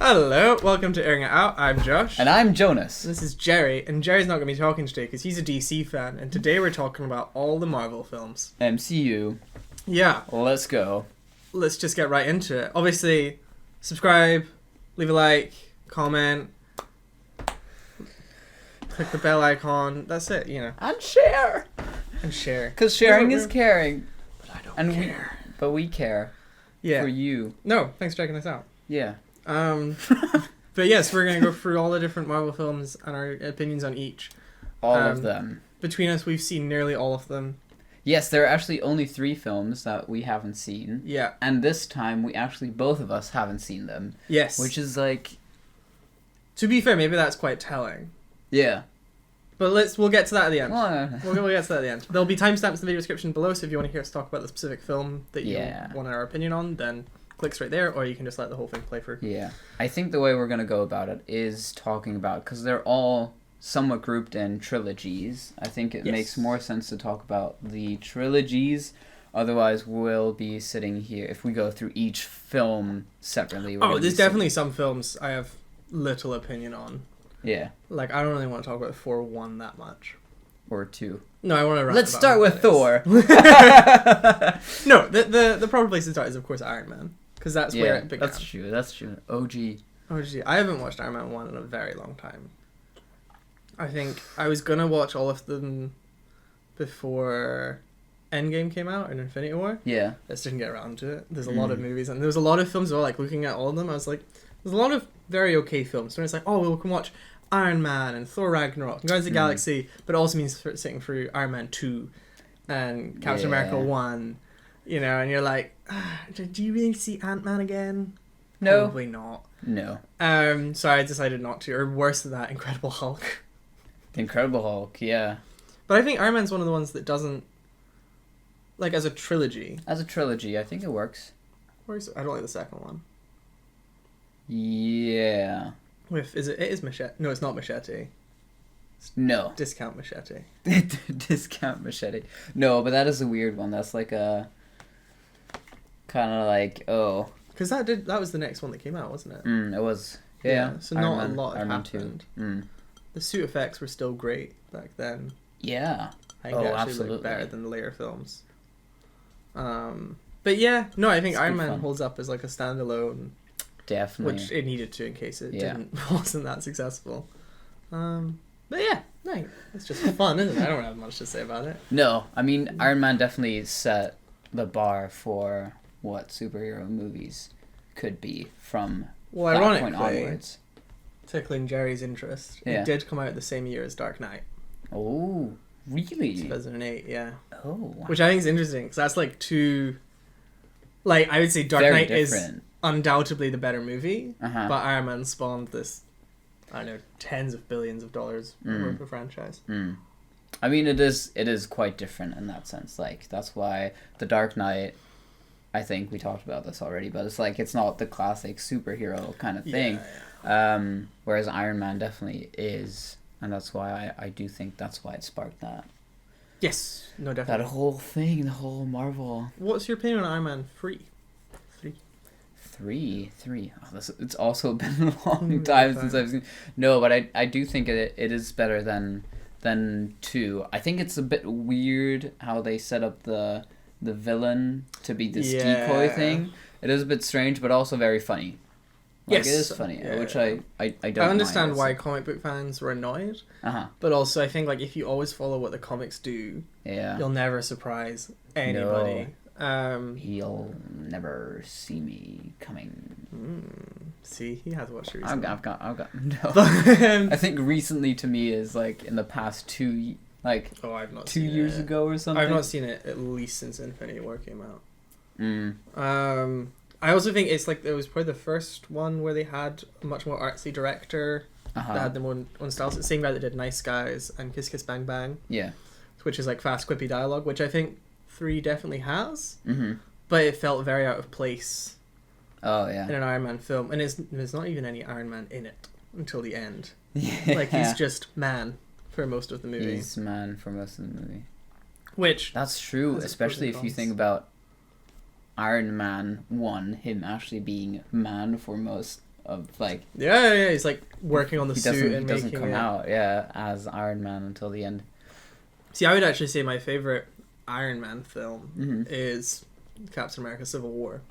Hello, welcome to Airing It Out. I'm Josh. And I'm Jonas. This is Jerry, and Jerry's not going to be talking today because he's a DC fan, and today we're talking about all the Marvel films. MCU. Yeah. Let's go. Let's just get right into it. Obviously, subscribe, leave a like, comment, click the bell icon. That's it, you know. And share. And share. Because sharing is caring. But I don't care. But we care. Yeah. For you. No, thanks for checking us out. Yeah. But yes, we're going to go through all the different Marvel films and our opinions on each. All of them. Between us, we've seen nearly all of them. Yes, there are actually only 3 films that we haven't seen. Yeah. And this time, we actually, both of us haven't seen them. Yes. Which is like... To be fair, maybe that's quite telling. Yeah. But we'll get to that at the end. Well, We'll get to that at the end. There'll be timestamps in the video description below, so if you want to hear us talk about the specific film that you want our opinion on, then click straight there, or you can just let the whole thing play through. Yeah. I think the way we're going to go about it is talking about... Because they're all somewhat grouped in trilogies. I think it makes more sense to talk about the trilogies. Otherwise, we'll be sitting here... If we go through each film separately... There's definitely some films I have little opinion on. Yeah. Like, I don't really want to talk about Thor 1 that much. Or 2. No, I want to... Let's start with Thor. No, the proper place to start is, of course, Iron Man. Because that's where it began. That's true. OG. I haven't watched Iron Man 1 in a very long time. I think I was going to watch all of them before Endgame came out and Infinity War. Yeah. I just didn't get around to it. There's a lot of movies, and there was a lot of films as well, like, looking at all of them, I was like, there's a lot of very okay films. So it's like, we can watch Iron Man and Thor Ragnarok and Guardians of the Galaxy, but it also means sitting through Iron Man 2 and Captain America 1, you know, and you're like, do you really see Ant-Man again? No. Probably not. No. So I decided not to, or worse than that, Incredible Hulk. Incredible Hulk, yeah. But I think Iron Man's one of the ones that doesn't, like, as a trilogy. As a trilogy, I think it works. I don't like the second one. Yeah. It is Machete. No, it's not Machete. No. Discount Machete. Discount Machete. No, but that is a weird one. That's like a... Kind of like, Because that was the next one that came out, wasn't it? It was. Yeah. So not a lot had happened. 2. The suit effects were still great back then. Yeah. I think they actually looked better than the later films. But yeah, no, I think Iron Man holds up as like a standalone. Definitely. Which it needed to in case it wasn't that successable. But yeah, no, it's just fun, isn't it? I don't have much to say about it. No, I mean, Iron Man definitely set the bar for what superhero movies could be from that point onwards. Tickling Jerry's interest, it did come out the same year as Dark Knight. Oh, really? 2008, yeah. Oh, wow. Which I think is interesting, because that's like two... Like, I would say Dark Knight is undoubtedly the better movie, but Iron Man spawned this, I don't know, tens of billions of dollars worth of franchise. I mean, it is quite different in that sense. Like, that's why The Dark Knight, I think we talked about this already, but it's like, it's not the classic superhero kind of thing. Whereas Iron Man definitely is, and that's why I do think that's why it sparked that. Yes, no, definitely. That whole thing, the whole Marvel. What's your opinion on Iron Man 3? 3. Oh, it's also been a long time since I've seen. No, but I do think it is better than 2. I think it's a bit weird how they set up the villain to be this decoy thing. It is a bit strange, but also very funny. Like, it is funny, which I don't. I understand why comic book fans were annoyed. But also, I think like if you always follow what the comics do, you'll never surprise anybody. No. He'll never see me coming. See, he has watched it recently. I've got. No. I think recently to me is like in the past 2, like I've not 2 years ago or something. I've not seen it at least since Infinity War came out. I also think it's like it was probably the first one where they had a much more artsy director that had their own styles. It's the same guy that did Nice Guys and Kiss Kiss Bang Bang. Yeah. Which is like fast, quippy dialogue, which I think 3 definitely has. But it felt very out of place. Oh, yeah. In an Iron Man film. And there's not even any Iron Man in it until the end. Like, he's just man for most of the movie. He's man for most of the movie. Which... That's true, especially if you think about Iron Man 1, him actually being man for most like. Yeah. He's like working on the suit and he doesn't making come it out as Iron Man until the end. See, I would actually say my favorite Iron Man film is Captain America: Civil War.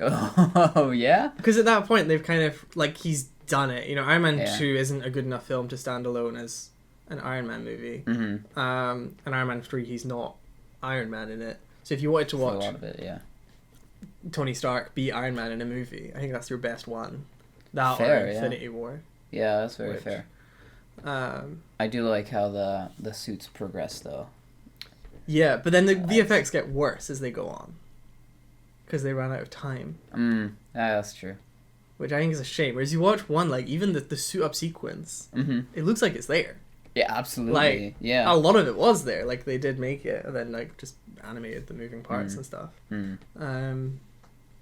Oh yeah. Because at that point they've kind of like he's done it. You know, Iron Man 2 isn't a good enough film to stand alone as an Iron Man movie. And Iron Man 3, he's not Iron Man in it. So if you wanted to watch a lot of it, Tony Stark be Iron Man in a movie, I think that's your best one. That fair, or Infinity War. Yeah, that's very fair. I do like how the suits progress though. Yeah, but then the VFX get worse as they go on. Because they ran out of time. Yeah, that's true. Which I think is a shame. Whereas you watch one, like, even the suit-up sequence, it looks like it's there. Yeah, absolutely. Like, yeah. a lot of it was there. Like, they did make it, and then, like, just animated the moving parts and stuff.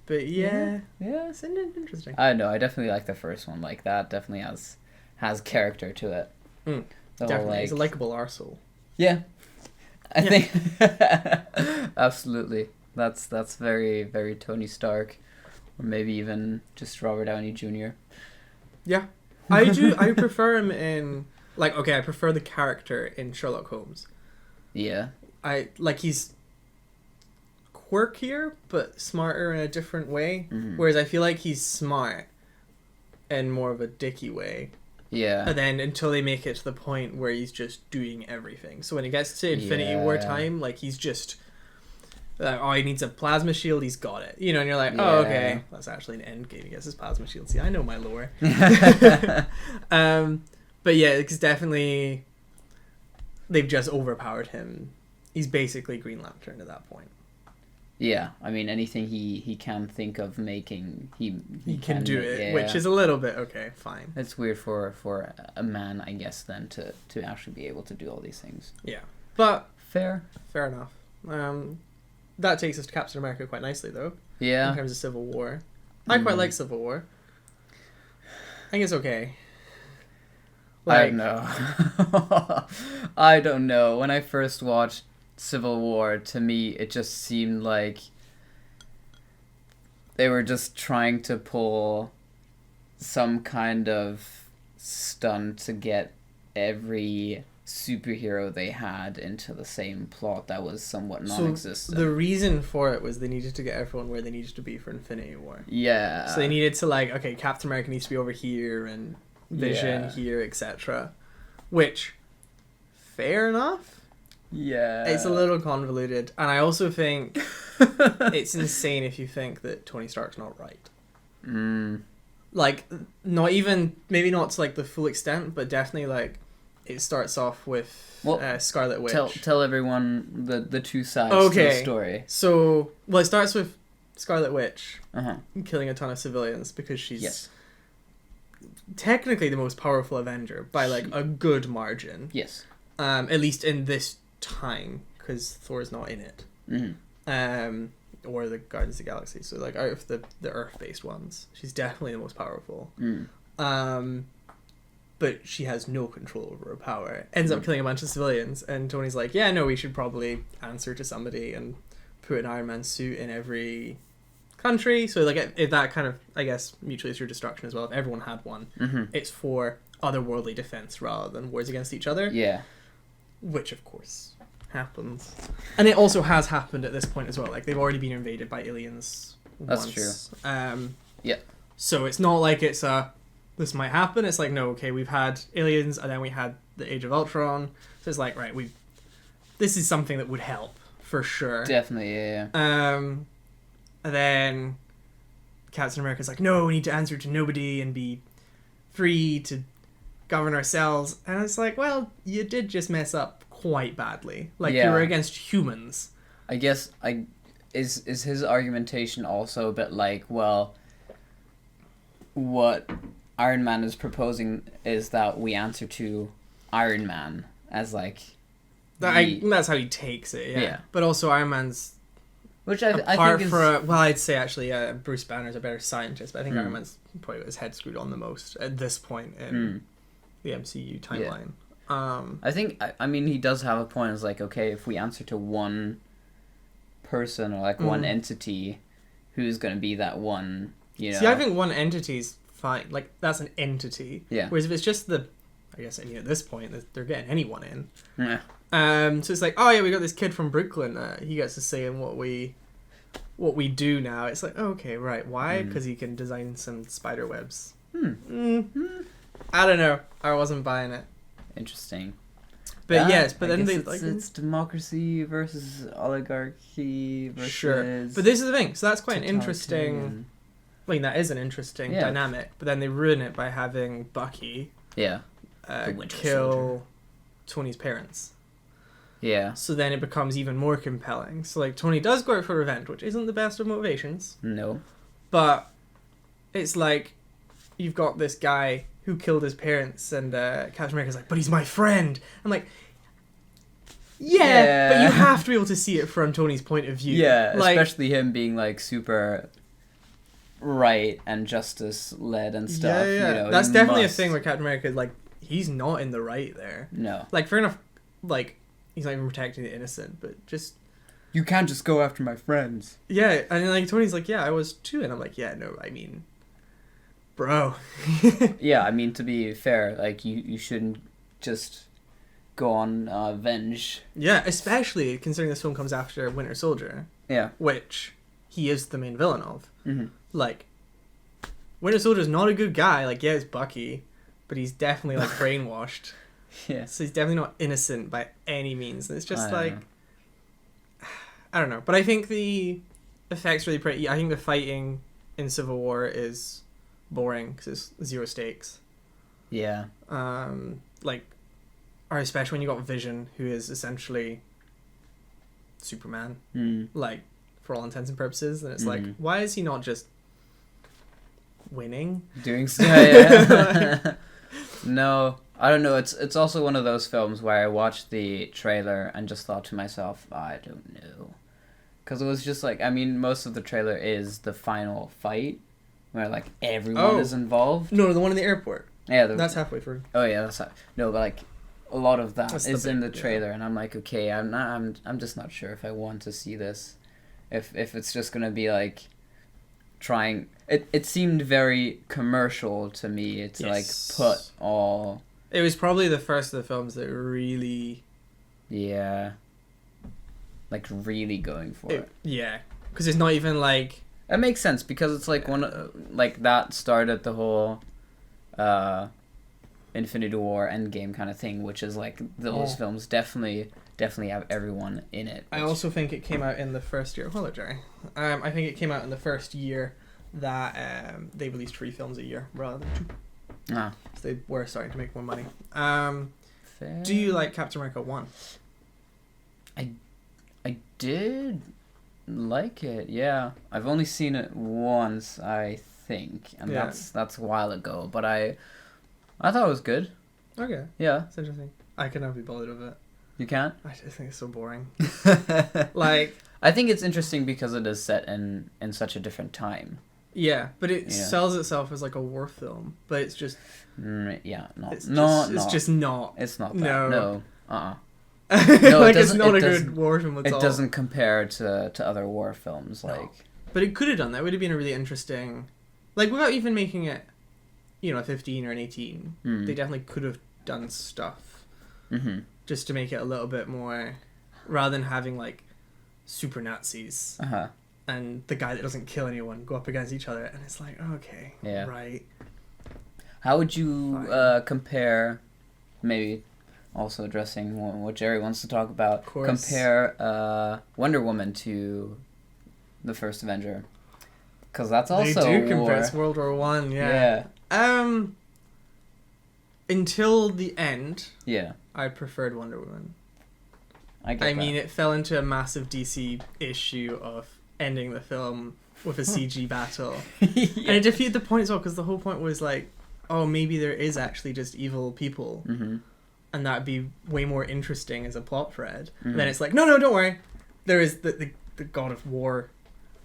But, yeah, it's interesting. I know, I definitely like the first one. Like, that definitely has character to it. Definitely. Like, it's a likable arsehole. Yeah. I think... Absolutely. That's very, very Tony Stark. Or maybe even just Robert Downey Jr. Yeah. I prefer him in... Like, okay, I prefer the character in Sherlock Holmes. Yeah. He's quirkier, but smarter in a different way. Whereas I feel like he's smart in more of a dicky way. Yeah. And then until they make it to the point where he's just doing everything. So when it gets to Infinity War time, like, he's just... he needs a plasma shield, he's got it. You know, and you're like, oh, okay. That's actually an end game. He gets his plasma shield. See, I know my lore. But yeah, it's definitely... They've just overpowered him. He's basically Green Lantern at that point. Yeah, I mean, anything he can think of making, he can do it, which is a little bit, okay, fine. It's weird for a man, I guess, then, to actually be able to do all these things. Yeah. But... Fair enough. That takes us to Captain America quite nicely, though. Yeah. In terms of Civil War. I quite like Civil War. I think it's okay. I don't know. I don't know. When I first watched Civil War, to me, it just seemed like they were just trying to pull some kind of stunt to get every superhero they had into the same plot that was somewhat non-existent. So the reason for it was they needed to get everyone where they needed to be for Infinity War. Yeah. So they needed to, like, okay, Captain America needs to be over here and Vision here, etc. Which, fair enough. Yeah. It's a little convoluted. And I also think it's insane if you think that Tony Stark's not right. Like, not even, maybe not to, like, the full extent, but definitely, like, it starts off with Scarlet Witch. Tell everyone the two sides to the story. So, it starts with Scarlet Witch killing a ton of civilians because she's technically the most powerful Avenger by, like, a good margin. Yes. At least in this time, because Thor's not in it. Or the Guardians of the Galaxy. So, like, out of the Earth-based ones, she's definitely the most powerful. But she has no control over her power. Ends up killing a bunch of civilians, and Tony's like, yeah, no, we should probably answer to somebody and put an Iron Man suit in every country. So, like, if that kind of, I guess, mutually assured destruction as well. If everyone had one, it's for otherworldly defense rather than wars against each other. Yeah. Which, of course, happens. And it also has happened at this point as well. Like, they've already been invaded by aliens once. That's true. Yeah. So it's not like it's this might happen. It's like, no, okay, we've had aliens, and then we had the Age of Ultron. So it's like, right, this is something that would help, for sure. Definitely, yeah. And then Captain America's like, no, we need to answer to nobody and be free to govern ourselves. And it's like, well, you did just mess up quite badly. Like, you were against humans. I guess, is his argumentation also a bit like, well, what Iron Man is proposing is that we answer to Iron Man as, like... that's how he takes it, yeah. But also Iron Man's... Which I think is... I'd say, actually, Bruce Banner's a better scientist, but I think Iron Man's probably got his head screwed on the most at this point in the MCU timeline. I think, I mean, he does have a point. It's like, okay, if we answer to one person or, like, one entity, who's going to be that one, you know? See, I think one entity's fine. Like, that's an entity. Yeah. Whereas if it's just I guess, I mean, at this point, they're getting anyone in. Yeah. So it's like, oh yeah, we got this kid from Brooklyn. He gets to say in what we do now. It's like, okay, right. Why? Because he can design some spider webs. I don't know. I wasn't buying it. Interesting. But yes, but then it's democracy versus oligarchy versus. Sure. But this is the thing. So that's quite an interesting. I mean, that is an interesting dynamic. But then they ruin it by having Bucky. Yeah. Kill Tony's parents. Yeah. So then it becomes even more compelling. So like Tony does go out for revenge, which isn't the best of motivations. No. But it's like you've got this guy who killed his parents, and Captain America's like, but he's my friend. I'm like, yeah, but you have to be able to see it from Tony's point of view. Yeah, like, especially him being like super right and justice led and stuff. Yeah. You know, that's definitely a thing where Captain America, like, he's not in the right there. No. Like, fair enough, like, he's not even protecting the innocent, but just... You can't just go after my friends. Yeah, and like Tony's like, yeah, I was too, and I'm like, yeah, no, I mean, bro. Yeah, I mean, to be fair, like, you shouldn't just go on venge. Yeah, especially considering this film comes after Winter Soldier. Yeah. Which he is the main villain of. Mm-hmm. Like, Winter Soldier's not a good guy. Like, yeah, it's Bucky, but he's definitely, like, brainwashed. Yeah. So he's definitely not innocent by any means. And it's just like... I don't know. But I think the effect's really pretty. I think the fighting in Civil War is boring because it's zero stakes. Yeah. Like, or especially when you got Vision, who is essentially Superman. Like, for all intents and purposes. And it's like, why is he not just winning? Doing stuff. Yeah. No, I don't know. It's also one of those films where I watched the trailer and just thought to myself, I don't know. Because it was just like, I mean, most of the trailer is the final fight where like everyone is involved. No, the one in the airport. Yeah, that's halfway through. Oh yeah, no, but like a lot of that is in the trailer, and I'm like, okay, I'm just not sure if I want to see this. If it's just gonna be like trying, it seemed very commercial to me. It's like put all. It was probably the first of the films that really. Yeah. Like really going for it. Yeah, because it's not even like. It makes sense because it's like like that started the whole, Infinity War Endgame kind of thing, which is like those films definitely have everyone in it. I also think it came out in the first year. Hello, Jerry. I think it came out in the first year that they released 3 films a year rather than 2. So they were starting to make more money. Do you like Captain America 1? I did like it, yeah. I've only seen it once, I think, and that's a while ago. But I thought it was good. Okay. Yeah. It's interesting. I cannot be bothered with it. You can't? I just think it's so boring. Like, I think it's interesting because it is set in such a different time. Yeah, but it sells itself as like a war film, but it's just... It's just not. It's not that. No. No, like, it's not a good war film at all. It doesn't compare to other war films, like... But it could have done that. It would have been a really interesting... Like, without even making it, a 15 or an 18, they definitely could have done stuff. Just to make it a little bit more... Rather than having, like, super Nazis. And the guy that doesn't kill anyone go up against each other. And it's like, okay, right. How would you compare... Maybe... Also addressing what Jerry wants to talk about. Compare Wonder Woman to the first Avenger, because that's also they do compare. It's World War One. Yeah. Until the end. Yeah. I preferred Wonder Woman. I mean, it fell into a massive DC issue of ending the film with a CG battle, and it defeated the point as well, because the whole point was like, oh, maybe there is actually just evil people. And that'd be way more interesting as a plot thread. And then it's like, no, don't worry. There is the god of war.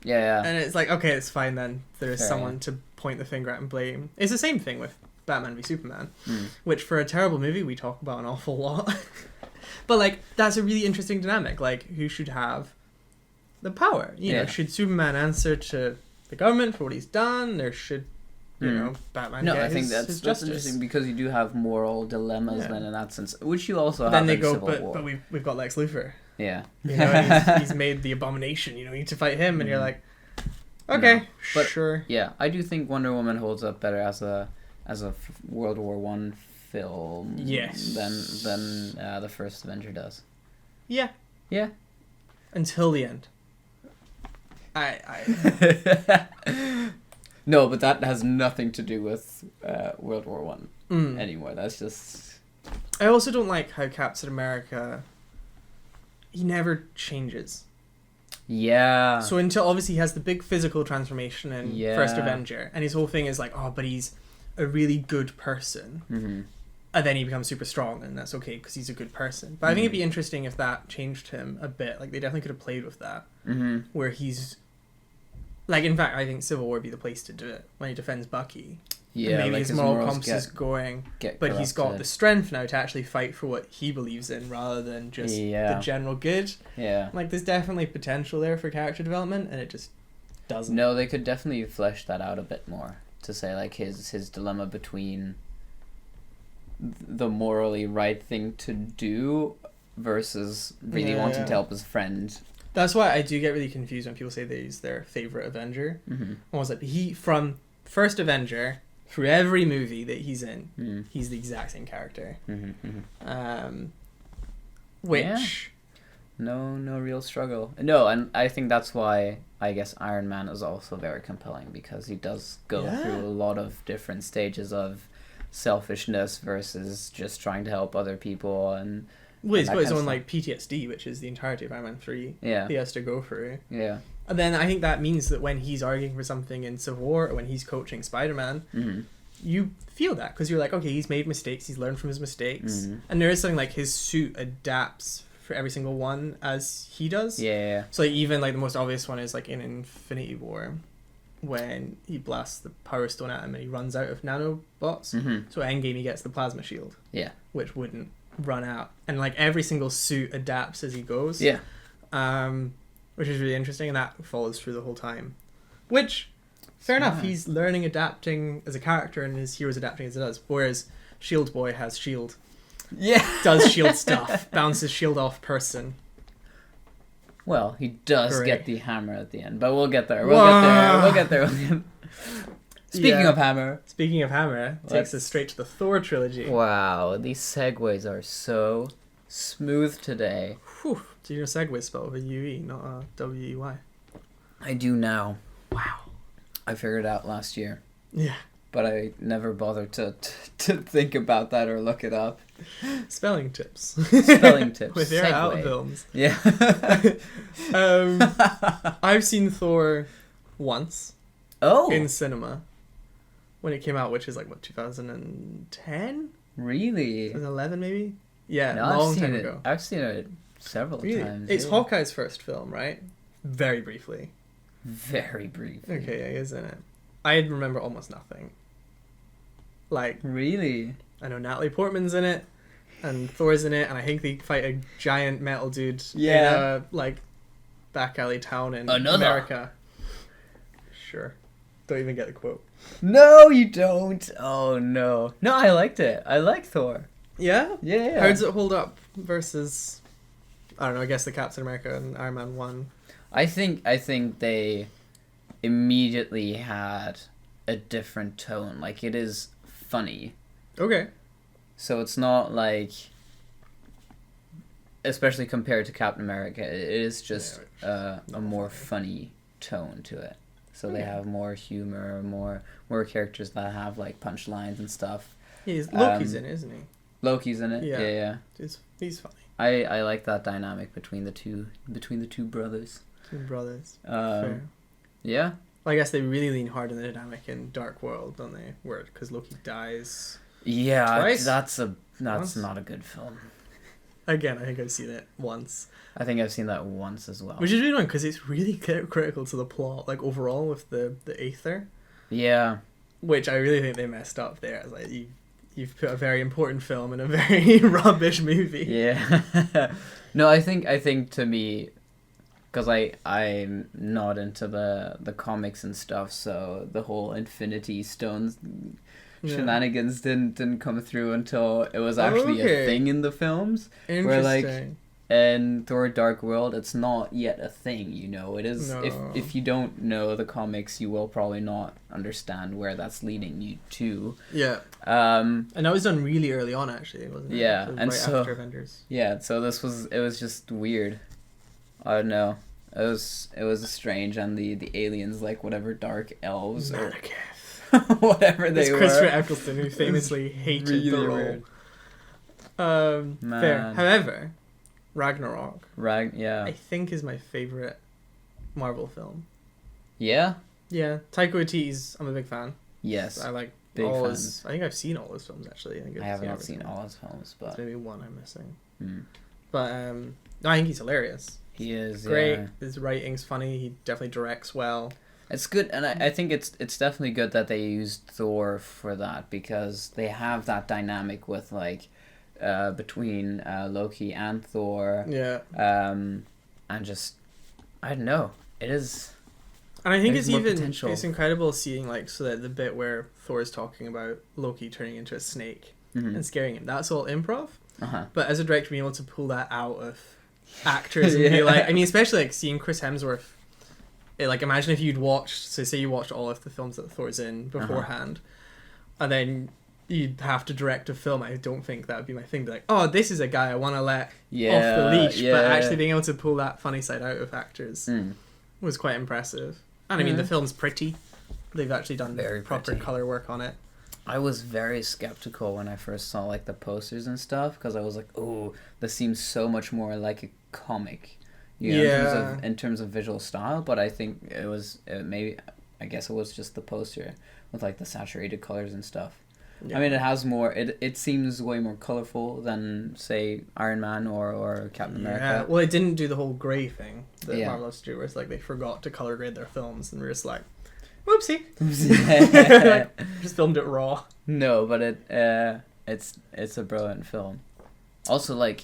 Yeah. And it's like, okay, it's fine then. There is someone to point the finger at and blame. It's the same thing with Batman v Superman, which for a terrible movie we talk about an awful lot. But like, that's a really interesting dynamic. Like, who should have the power? You know, should Superman answer to the government for what he's done? Or should you know, Batman. No, get I think his that's justice. Interesting because you do have moral dilemmas then in that sense, which you also then have they in go, Civil War. but we've got Lex Luthor. Yeah, you know, he's made the Abomination. You know, you need to fight him, and you're like, okay, but, sure. Yeah, I do think Wonder Woman holds up better as a World War One film. Yes. Than the first Avenger does. Yeah. Yeah. Until the end. No, but that has nothing to do with World War One anymore. That's just. I also don't like how Captain America. He never changes. Yeah. So until obviously he has the big physical transformation in First Avenger, and his whole thing is like, oh, but he's a really good person, and then he becomes super strong, and that's okay because he's a good person. But I think it'd be interesting if that changed him a bit. Like they definitely could have played with that, where he's. Like, in fact, I think Civil War would be the place to do it, when he defends Bucky. Yeah, and maybe like his moral compass is going, but he's got the strength now to actually fight for what he believes in, rather than just the general good. Yeah. Like, there's definitely potential there for character development, and it just doesn't. No, they could definitely flesh that out a bit more, to say, like, his dilemma between the morally right thing to do versus really wanting to help his friend. That's why I do get really confused when people say that he's their favorite Avenger. I was like, from First Avenger through every movie that he's in, he's the exact same character. Which no real struggle. No, and I think that's why I guess Iron Man is also very compelling, because he does go through a lot of different stages of selfishness versus just trying to help other people and. Well, he's got his own like PTSD, which is the entirety of Iron Man 3. Yeah. He has to go through. Yeah. And then I think that means that when he's arguing for something in Civil War, or when he's coaching Spider-Man, you feel that, because you're like, okay, he's made mistakes, he's learned from his mistakes. And there is something like his suit adapts for every single one as he does. Yeah. So like, even like the most obvious one is like in Infinity War, when he blasts the Power Stone at him and he runs out of nanobots. So Endgame he gets the plasma shield. Yeah. Which wouldn't run out, and like every single suit adapts as he goes, which is really interesting, and that follows through the whole time, which fair enough, he's learning, adapting as a character, and his hero's adapting as it does, whereas Shield Boy has shield, does shield stuff, bounces shield off person. Well, he does get the hammer at the end, but we'll get there. We'll get there. Speaking of hammer, takes us straight to the Thor trilogy. Wow, these segues are so smooth today. Whew. Do you know segue spelled with a UE, not a W-E-Y? I do now. Wow. I figured it out last year. Yeah. But I never bothered to think about that or look it up. Spelling tips. With your out films. Yeah. I've seen Thor once. Oh. In cinema. When it came out, which is like, what, 2010? Really? 2011 maybe? Yeah, no, long time ago. I've seen it several times. It's Hawkeye's first film, right? Very briefly. Very briefly. Okay, yeah, isn't it? I remember almost nothing. Like... Really? I know Natalie Portman's in it, and Thor's in it, and I think they fight a giant metal dude in a, like, back alley town in America. Sure. Don't even get the quote. No, you don't. Oh, no. No, I liked it. I like Thor. Yeah? Yeah. How does it hold up versus, I don't know, I guess the Captain America and Iron Man 1? I think they immediately had a different tone. Like, it is funny. Okay. So it's not like, especially compared to Captain America, it is just a more funny tone to it. So they have more humor, more characters that have like punchlines and stuff. Loki's in it, isn't he? Loki's in it. Yeah. He's funny. I like that dynamic between the two brothers. Two brothers. Fair. Yeah. Well, I guess they really lean hard on the dynamic in Dark World, don't they? Because Loki dies. Yeah, twice? that's not a good film. Again, I think I've seen it once. I think I've seen that once as well. Which is really annoying because it's really critical to the plot, like overall with the Aether. Yeah. Which I really think they messed up there. It's like you've put a very important film in a very rubbish movie. Yeah. No, I think to me, because I'm not into the comics and stuff, so the whole Infinity Stones shenanigans didn't come through until it was actually a thing in the films. Where like in Thor Dark World, it's not yet a thing, you know. It is. If you don't know the comics, you will probably not understand where that's leading you to. Yeah. And that was done really early on, actually, wasn't it? Yeah, so and right so after Avengers. Yeah, so it was just weird. I don't know. It was strange, and the aliens, like whatever dark elves or whatever they were. It's Christopher Eccleston, who famously hated the role. Fair. However, Ragnarok, I think, is my favorite Marvel film. Yeah? Yeah. Taika Waititi's, I'm a big fan. Yes. I like big all fan. his, I think I've seen all his films, actually. I have not seen all his films, but... There's maybe one I'm missing. But, no, I think he's hilarious. He is, great. Yeah. His writing's funny. He definitely directs well. It's good, and I think it's definitely good that they used Thor for that, because they have that dynamic with, like... between Loki and Thor. Yeah. And just, I don't know. It is. And I think it's incredible seeing, like, so that the bit where Thor is talking about Loki turning into a snake and scaring him, that's all improv. But as a director, being able to pull that out of actors and be like, I mean, especially like seeing Chris Hemsworth. Like, imagine if you'd watched, so say you watched all of the films that Thor's in beforehand, and then you'd have to direct a film. I don't think that would be my thing. Be like, oh, this is a guy I want to let off the leash. But actually being able to pull that funny side out of actors was quite impressive. And I mean, the film's pretty. They've actually done proper color work on it. I was very skeptical when I first saw like the posters and stuff, because I was like, oh, this seems so much more like a comic, you know, in terms of visual style. But I think I guess it was just the poster with like the saturated colors and stuff. Yeah. I mean, it has more. It seems way more colorful than, say, Iron Man or Captain America. Yeah, well, it didn't do the whole grey thing that Marvel has to do, where it's like they forgot to color grade their films, and we're just like, whoopsie. Just filmed it raw. No, but it's a brilliant film. Also, like,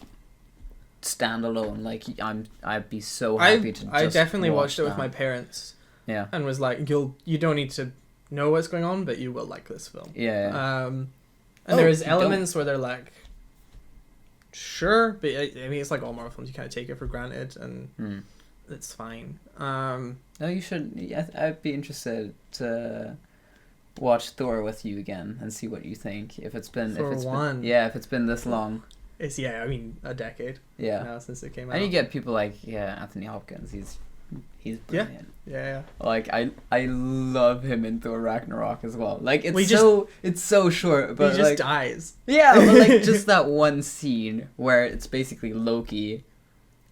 standalone. Like, I'd be so happy to. I definitely watched it with my parents. Yeah, and was like, you don't need to know what's going on, but you will like this film. And there's elements where they're like, sure, but I mean, it's like all Marvel films, you kind of take it for granted, and it's fine. No, you should. I'd be interested to watch Thor with you again and see what you think. If it's been if it's been this long. It's I mean, a decade. Now since it came out. And you get people like Anthony Hopkins. He's brilliant. Yeah. Like I love him in Thor Ragnarok as well. Like it's so short, but he just dies. Yeah, but like just that one scene where it's basically Loki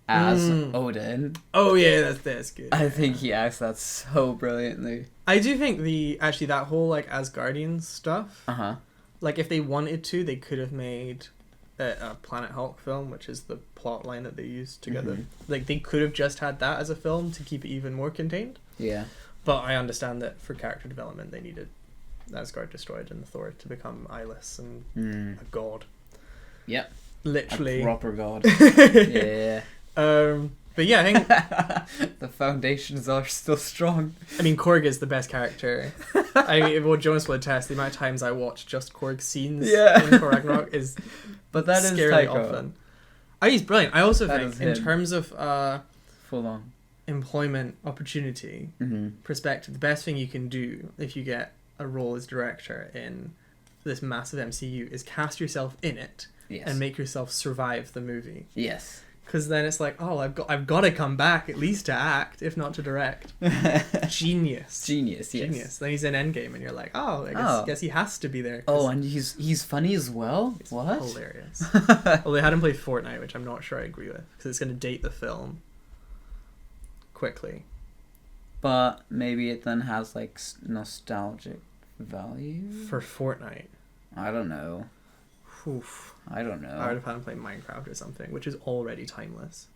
as Odin. Oh yeah, that's good. I think he acts that so brilliantly. I do think that whole like Asgardian stuff. Like if they wanted to, they could have made a Planet Hulk film, which is the plot line that they used together. Like they could have just had that as a film to keep it even more contained. Yeah. But I understand that for character development, they needed Asgard destroyed and Thor to become eyeless and a god. Yep. Literally. A proper god. Yeah. But yeah, I think the foundations are still strong. I mean, Korg is the best character. I mean, well, Jonas will attest, the amount of times I watch just Korg scenes in Thor Ragnarok is scarily often. He's brilliant. I also think, in terms of full on employment opportunity perspective, the best thing you can do if you get a role as director in this massive MCU is cast yourself in it and make yourself survive the movie. Yes. Because then it's like, oh, I've got to come back at least to act, if not to direct. Genius. Yes. Genius. Then he's in Endgame, and you're like, oh, I guess he has to be there. Oh, and he's funny as well? What? Hilarious. Well, they had him play Fortnite, which I'm not sure I agree with, because it's going to date the film quickly. But maybe it then has, like, nostalgic value? For Fortnite. I don't know. Oof. I don't know. I would have had him play Minecraft or something, which is already timeless.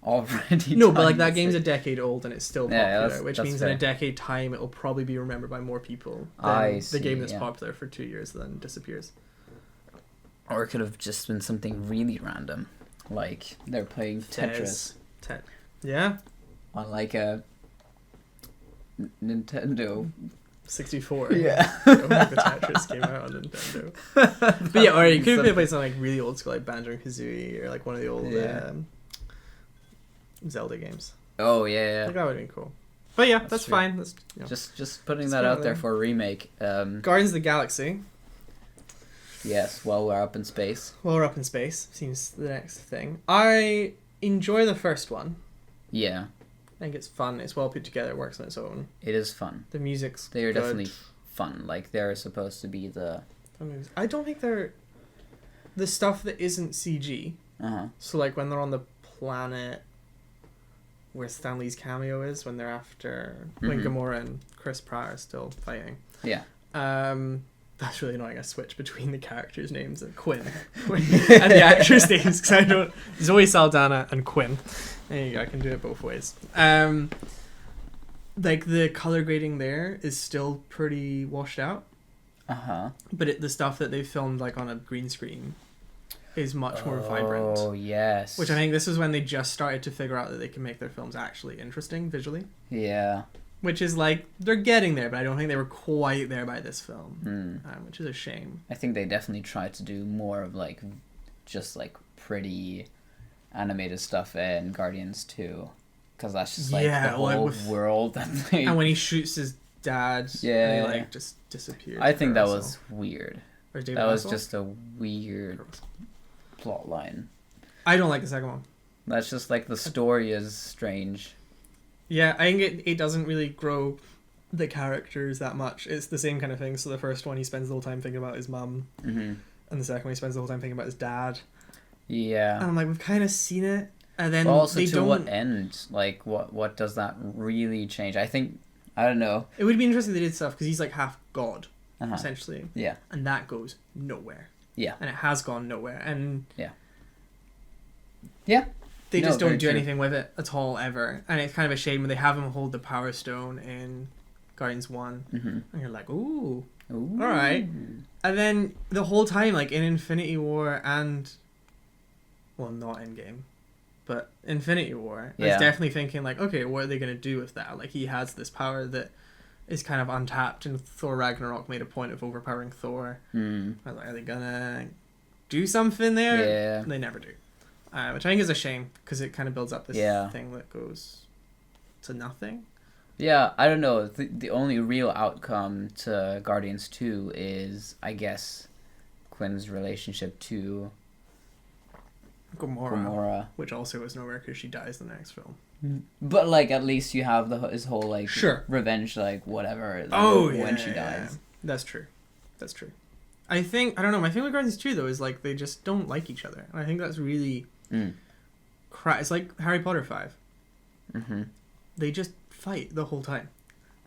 No, but like that game's a decade old and it's still popular, which means in a decade time it'll probably be remembered by more people than the game that's popular for 2 years then disappears. Or it could have just been something really random, like they're playing Tetris. Yeah. like a Nintendo 64. Yeah. I don't think the Tetris came out on Nintendo. But yeah, or you could have played something like really old school, like Banjo and Kazooie, or like one of the old Zelda games. Oh yeah. Like that would have been cool. But yeah, that's true. fine. That's, just putting that out there for a remake. Guardians of the Galaxy. Yes, while we're up in space. While we're up in space seems the next thing. I enjoy the first one. Yeah. I think it's fun. It's well put together. It works on its own. It is fun. The music's They are good. definitely fun. Like they're supposed to be the. I don't think they're the stuff that isn't CG. So like when they're on the planet where Stan Lee's cameo is, when they're after when Gamora and Chris Pratt are still fighting. Yeah. That's really annoying. I switch between the characters' names and Quinn and the actors' names because I don't. Zoe Saldana and Quinn. There you go. I can do it both ways. Like the color grading there is still pretty washed out. But the stuff that they filmed like on a green screen is much more vibrant. Oh yes. Which I think this is when they just started to figure out that they can make their films actually interesting visually. Yeah. Which is like they're getting there, but I don't think they were quite there by this film, which is a shame. I think they definitely tried to do more of like just like pretty animated stuff in Guardians 2, because that's just like the whole world. And when he shoots his dad, and he like just disappears. I think that was weird. That was Hasselhoff? just a weird plot line. I don't like the second one. That's just like the story is strange. Yeah, I think it doesn't really grow the characters that much. It's the same kind of thing. So the first one, he spends the whole time thinking about his mum. And the second one, he spends the whole time thinking about his dad. Yeah. And I'm like, we've kind of seen it. And then also, they to don't... what end? Like, what does that really change? I think, I don't know. It would be interesting if they did stuff, because he's like half god, Uh-huh. essentially. Yeah. And that goes nowhere. Yeah. And it has gone nowhere. And yeah. Yeah. They No, just don't very do true. anything with it at all, ever. And it's kind of a shame when they have him hold the Power Stone in Guardians 1. Mm-hmm. And you're like, ooh, Ooh. all right. And then the whole time, like in Infinity War and... Well, not Endgame. But Infinity War. I was definitely thinking, like, okay, what are they going to do with that? Like, he has this power that is kind of untapped, and Thor Ragnarok made a point of overpowering Thor. I was like, are they going to do something there? Yeah. They never do. Which I think is a shame, because it kind of builds up this thing that goes to nothing. Yeah, I don't know. The only real outcome to Guardians 2 is, I guess, Quinn's relationship to Gamora. Which also was nowhere, because she dies in the next film. But, like, at least you have his whole, like, revenge, like, whatever, when she dies. That's true. That's true. I don't know, my thing with Guardians 2, though, is, like, they just don't like each other. And I think that's really... It's like Harry Potter 5. They just fight the whole time.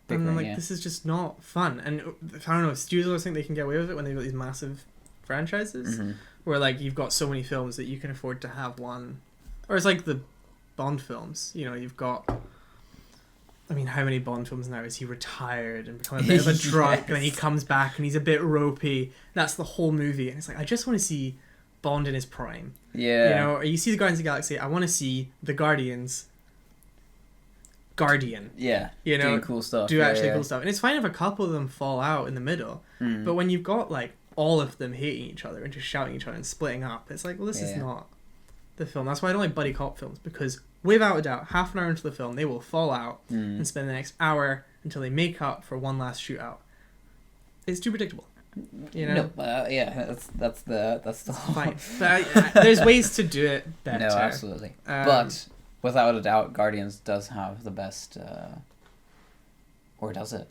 And I'm like, this is just not fun. And I don't know, studios think they can get away with it when they've got these massive franchises. Where, like, you've got so many films that you can afford to have one. Or it's like the Bond films. You know, you've got... I mean, how many Bond films now is he retired and become a bit of a drunk, and then he comes back and he's a bit ropey. That's the whole movie. And it's like, I just want to see Bond in his prime. Yeah. You know, or you see the Guardians of the Galaxy, I want to see the Guardians Guardian. Yeah. You know, doing cool stuff. Cool stuff. And it's fine if a couple of them fall out in the middle. But when you've got, like, all of them hating each other and just shouting at each other and splitting up, it's like, well, this is not the film. That's why I don't like buddy cop films, because without a doubt, half an hour into the film, they will fall out and spend the next hour until they make up for one last shootout. It's too predictable. You know? No, that's the whole... Fine. But there's ways to do it better. No, absolutely. But without a doubt, Guardians does have the best, or does it?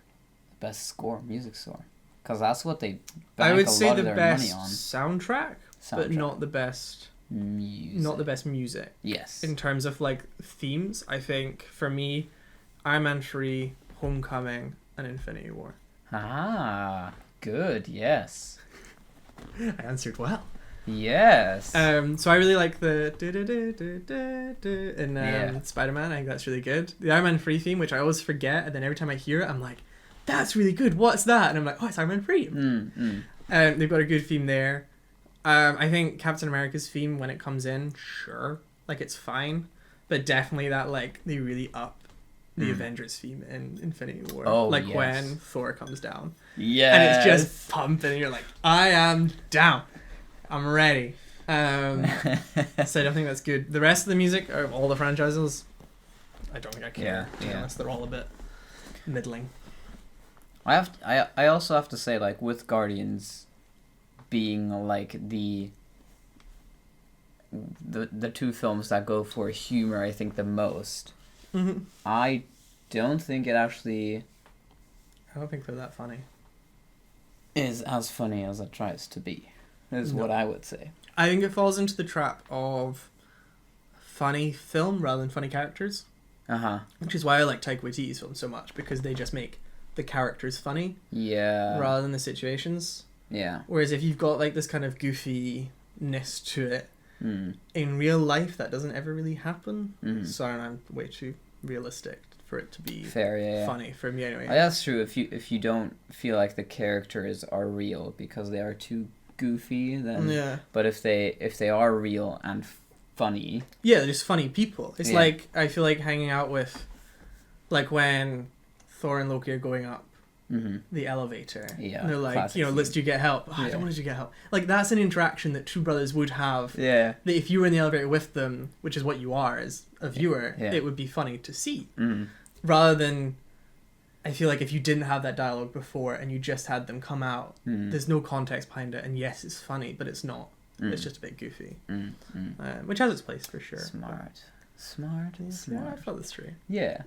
The best score, music score. Because that's what they bank I would a say lot the of their best money on. soundtrack, but not the best music. Not the best music. Yes. In terms of, like, themes, I think, for me, Iron Man 3, Homecoming, and Infinity War. Ah, good, yes. I answered well. Yes. So I really like the in Spider-Man. I think that's really good. The Iron Man 3 theme, which I always forget, and then every time I hear it, I'm like, that's really good. What's that? And I'm like, oh, it's Iron Man 3. They've got a good theme there. I think Captain America's theme, when it comes in, sure, like, it's fine, but definitely that, like, they really up the Avengers theme in Infinity War. Oh, like yes. when Thor comes down. Yeah. And it's just pumping, and you're like, I am down. I'm ready. So I don't think that's good. The rest of the music of all the franchises, I don't think I care. To be honest, they're all a bit middling. I also have to say, like, with Guardians being like the two films that go for humor, I think the most. Mm-hmm. I don't think it actually. I don't think they're that funny. Is as funny as it tries to be. Is what I would say. I think it falls into the trap of funny film rather than funny characters. Which is why I like Taika Waititi's films so much, because they just make the characters funny. Yeah. Rather than the situations. Yeah. Whereas if you've got like this kind of goofiness to it, in real life that doesn't ever really happen. So I'm way too realistic for it to be funny for me anyway. That's true. If you don't feel like the characters are real because they are too goofy, then but if they are real and funny, they're just funny people. It's like, I feel like hanging out with, like when Thor and Loki are going up the elevator, and they're like, let's do get help. I don't want to do get help. Like, that's an interaction that two brothers would have. That if you were in the elevator with them, which is what you are as a viewer, it would be funny to see. Rather than, I feel like if you didn't have that dialogue before and you just had them come out, there's no context behind it, and yes, it's funny, but it's not. It's just a bit goofy. Which has its place for sure. Smart. Yeah, I thought that's true. Yeah.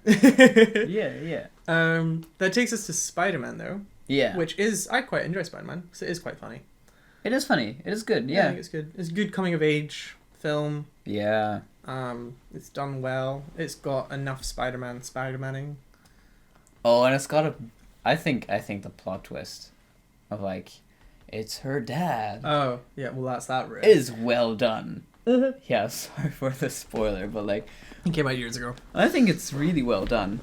That takes us to Spider-Man though. Yeah. Which is, I quite enjoy Spider-Man, because it is quite funny. It is funny. It is good. Yeah. I think it's good. It's a good coming of age film. Yeah. It's done well. It's got enough Spider-Maning. Oh, and it's got I think the plot twist of like, it's her dad. Oh, yeah, well that's that route. Is well done. Yeah, sorry for the spoiler, but like, it came out years ago. I think it's really well done.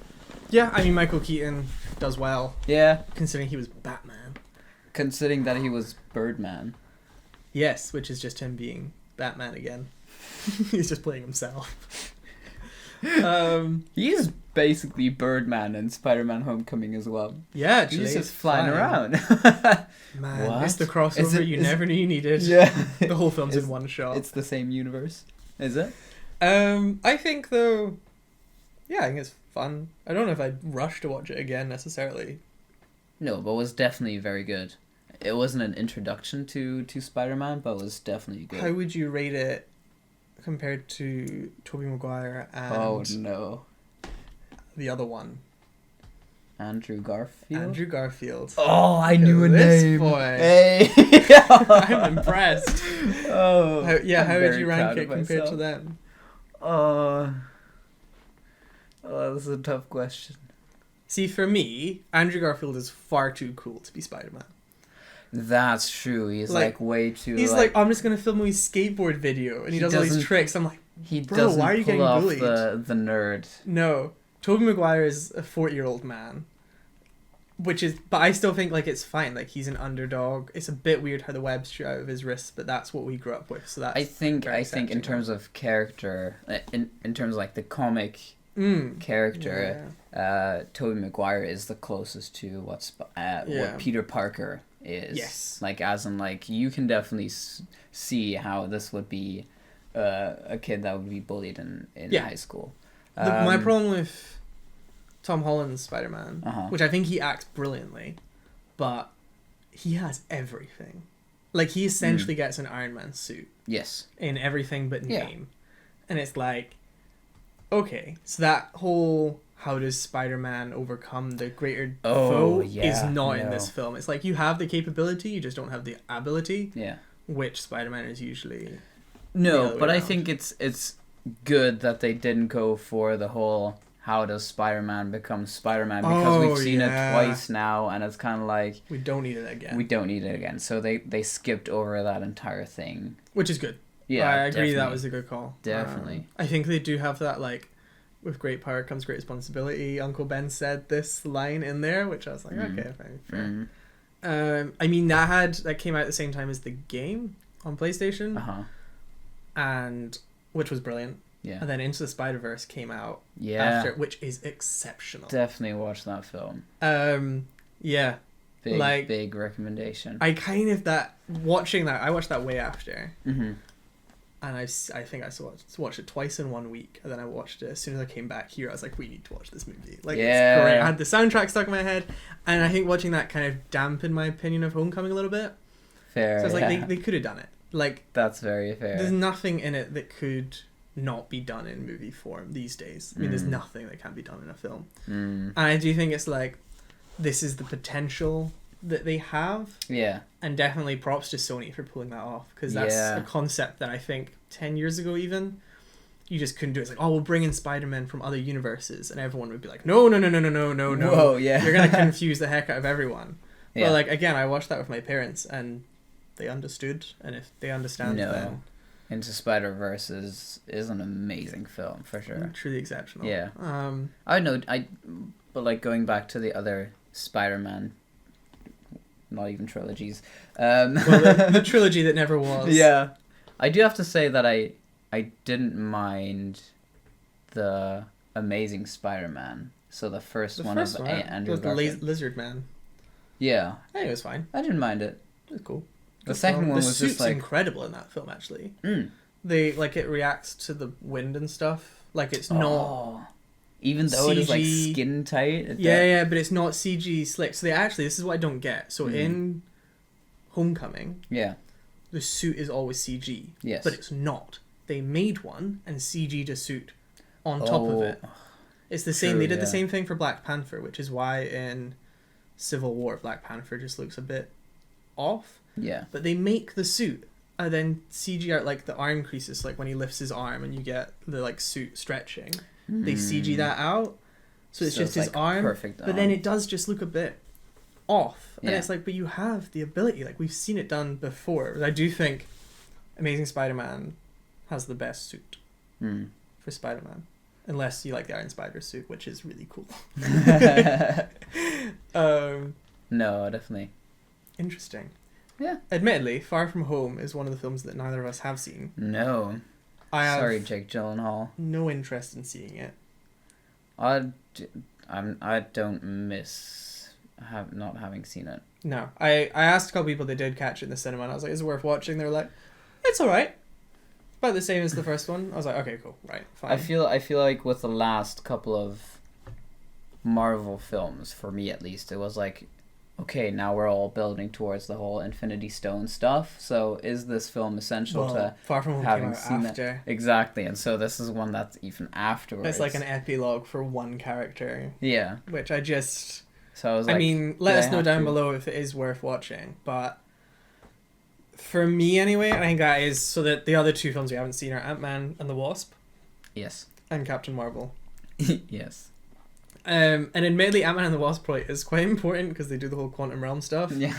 Yeah, I mean, Michael Keaton does well. Yeah. Considering he was Batman. Considering that he was Birdman. Yes, which is just him being Batman again. He's just playing himself. He is basically Birdman in Spider-Man Homecoming as well. Yeah, actually. He's just flying around. Man, what? It's the crossover you never knew you needed. Yeah. The whole film's in one shot. It's the same universe. Is it? I think though, I think it's fun. I don't know if I'd rush to watch it again necessarily. No, but it was definitely very good. It wasn't an introduction to Spider-Man, but it was definitely good. How would you rate it compared to Tobey Maguire and the other one? Andrew Garfield. Oh, I knew a name. Boy. Hey. I'm impressed. Oh, how would you rank it compared to them? Oh, that's a tough question. See, for me, Andrew Garfield is far too cool to be Spider-Man. That's true. He's like way too. He's like, I'm just gonna film his skateboard video, and he does all these tricks. I'm like, bro, why are you getting bullied? The nerd. No, Tobey Maguire is a 40-year-old man, but I still think like it's fine. Like, he's an underdog. It's a bit weird how the webs shoot out of his wrists, but that's what we grew up with. So that's I think in terms of character, in terms of like the comic character, Tobey Maguire is the closest to what Peter Parker is. Yes. Like, as in, like, you can definitely see how this would be a kid that would be bullied in high school. My problem with Tom Holland's Spider-Man, which I think he acts brilliantly, but he has everything. Like, he essentially gets an Iron Man suit. Yes. In everything but name. And it's like, okay, so that whole how does Spider-Man overcome the greater foe is not in this film. It's like, you have the capability, you just don't have the ability. Yeah. Which Spider-Man is usually. No, but I think it's good that they didn't go for the whole how does Spider-Man become Spider-Man, because we've seen it twice now, and it's kind of like, we don't need it again. So they skipped over that entire thing, which is good. Yeah, I agree. That was a good call. Definitely. I think they do have that, like, with great power comes great responsibility. Uncle Ben said this line in there, which I was like, okay, fine, fair. I mean, that came out at the same time as the game on PlayStation, and which was brilliant. Yeah. And then Into the Spider-Verse came out after, which is exceptional. Definitely watch that film. Yeah. Big recommendation. I kind of watching that. I watched that way after. Mm-hmm. And I think I watched it twice in 1 week, and then I watched it as soon as I came back here. I was like, we need to watch this movie. Like, it's great. I had the soundtrack stuck in my head, and I think watching that kind of dampened my opinion of Homecoming a little bit. Fair. So I was like, they could have done it. Like, that's very fair. There's nothing in it that could not be done in movie form these days. I mean, there's nothing that can't be done in a film. And I do think it's like, this is the potential that they have. Yeah. And definitely props to Sony for pulling that off, because that's a concept that I think 10 years ago even you just couldn't do. It's like, oh, we'll bring in Spider-Man from other universes, and everyone would be like, no. Whoa, yeah. You're gonna confuse the heck out of everyone. Yeah. But like, again, I watched that with my parents and they understood, and if they understand, then Into Spider-Verse is an amazing film for sure. Truly exceptional. Yeah. But like, going back to the other Spider-Man, not even trilogies. The trilogy that never was. Yeah. I do have to say that I didn't mind the Amazing Spider-Man. So the first one of Andrew Garfield. The Lizard Man. Yeah. I think it was fine. I didn't mind it. It was cool. The second one was just like... The suit's incredible in that film, actually. They, like, it reacts to the wind and stuff. Like, it's not... Even though CG... it is, like, skin tight? Yeah, but it's not CG slick. So they actually... This is what I don't get. So in Homecoming... Yeah. The suit is always CG. Yes. But it's not. They made one and CG'd a suit on top of it. It's the same. They did the same thing for Black Panther, which is why in Civil War, Black Panther just looks a bit off. Yeah. But they make the suit and then CG out, like, the arm creases, like when he lifts his arm and you get the, like, suit stretching. They CG that out. So it's just his like arm. Perfect arm. But then it does just look a bit off. And it's like, but you have the ability. Like, we've seen it done before. I do think Amazing Spider-Man has the best suit for Spider-Man. Unless you like the Iron Spider suit, which is really cool. No, definitely. Interesting. Yeah. Admittedly, Far From Home is one of the films that neither of us have seen. No. Sorry, Jake Gyllenhaal. No interest in seeing it. I don't miss not having seen it. No. I asked a couple people that did catch it in the cinema, and I was like, is it worth watching? They were like, it's alright. About the same as the first one. I was like, okay, cool, right, fine. I feel like with the last couple of Marvel films, for me at least, it was like, okay, now we're all building towards the whole Infinity Stone stuff. So is this film essential to Far From Home having came out seen after. It? Exactly, and so this is one that's even afterwards. It's like an epilogue for one character. Yeah. Which I just... So I was like... I mean, let us know down below if it is worth watching, but... For me, anyway, I think that is... So that the other two films we haven't seen are Ant-Man and the Wasp. Yes. And Captain Marvel. Yes. And admittedly, Ant-Man and the Wasp probably is quite important because they do the whole quantum realm stuff. Yeah.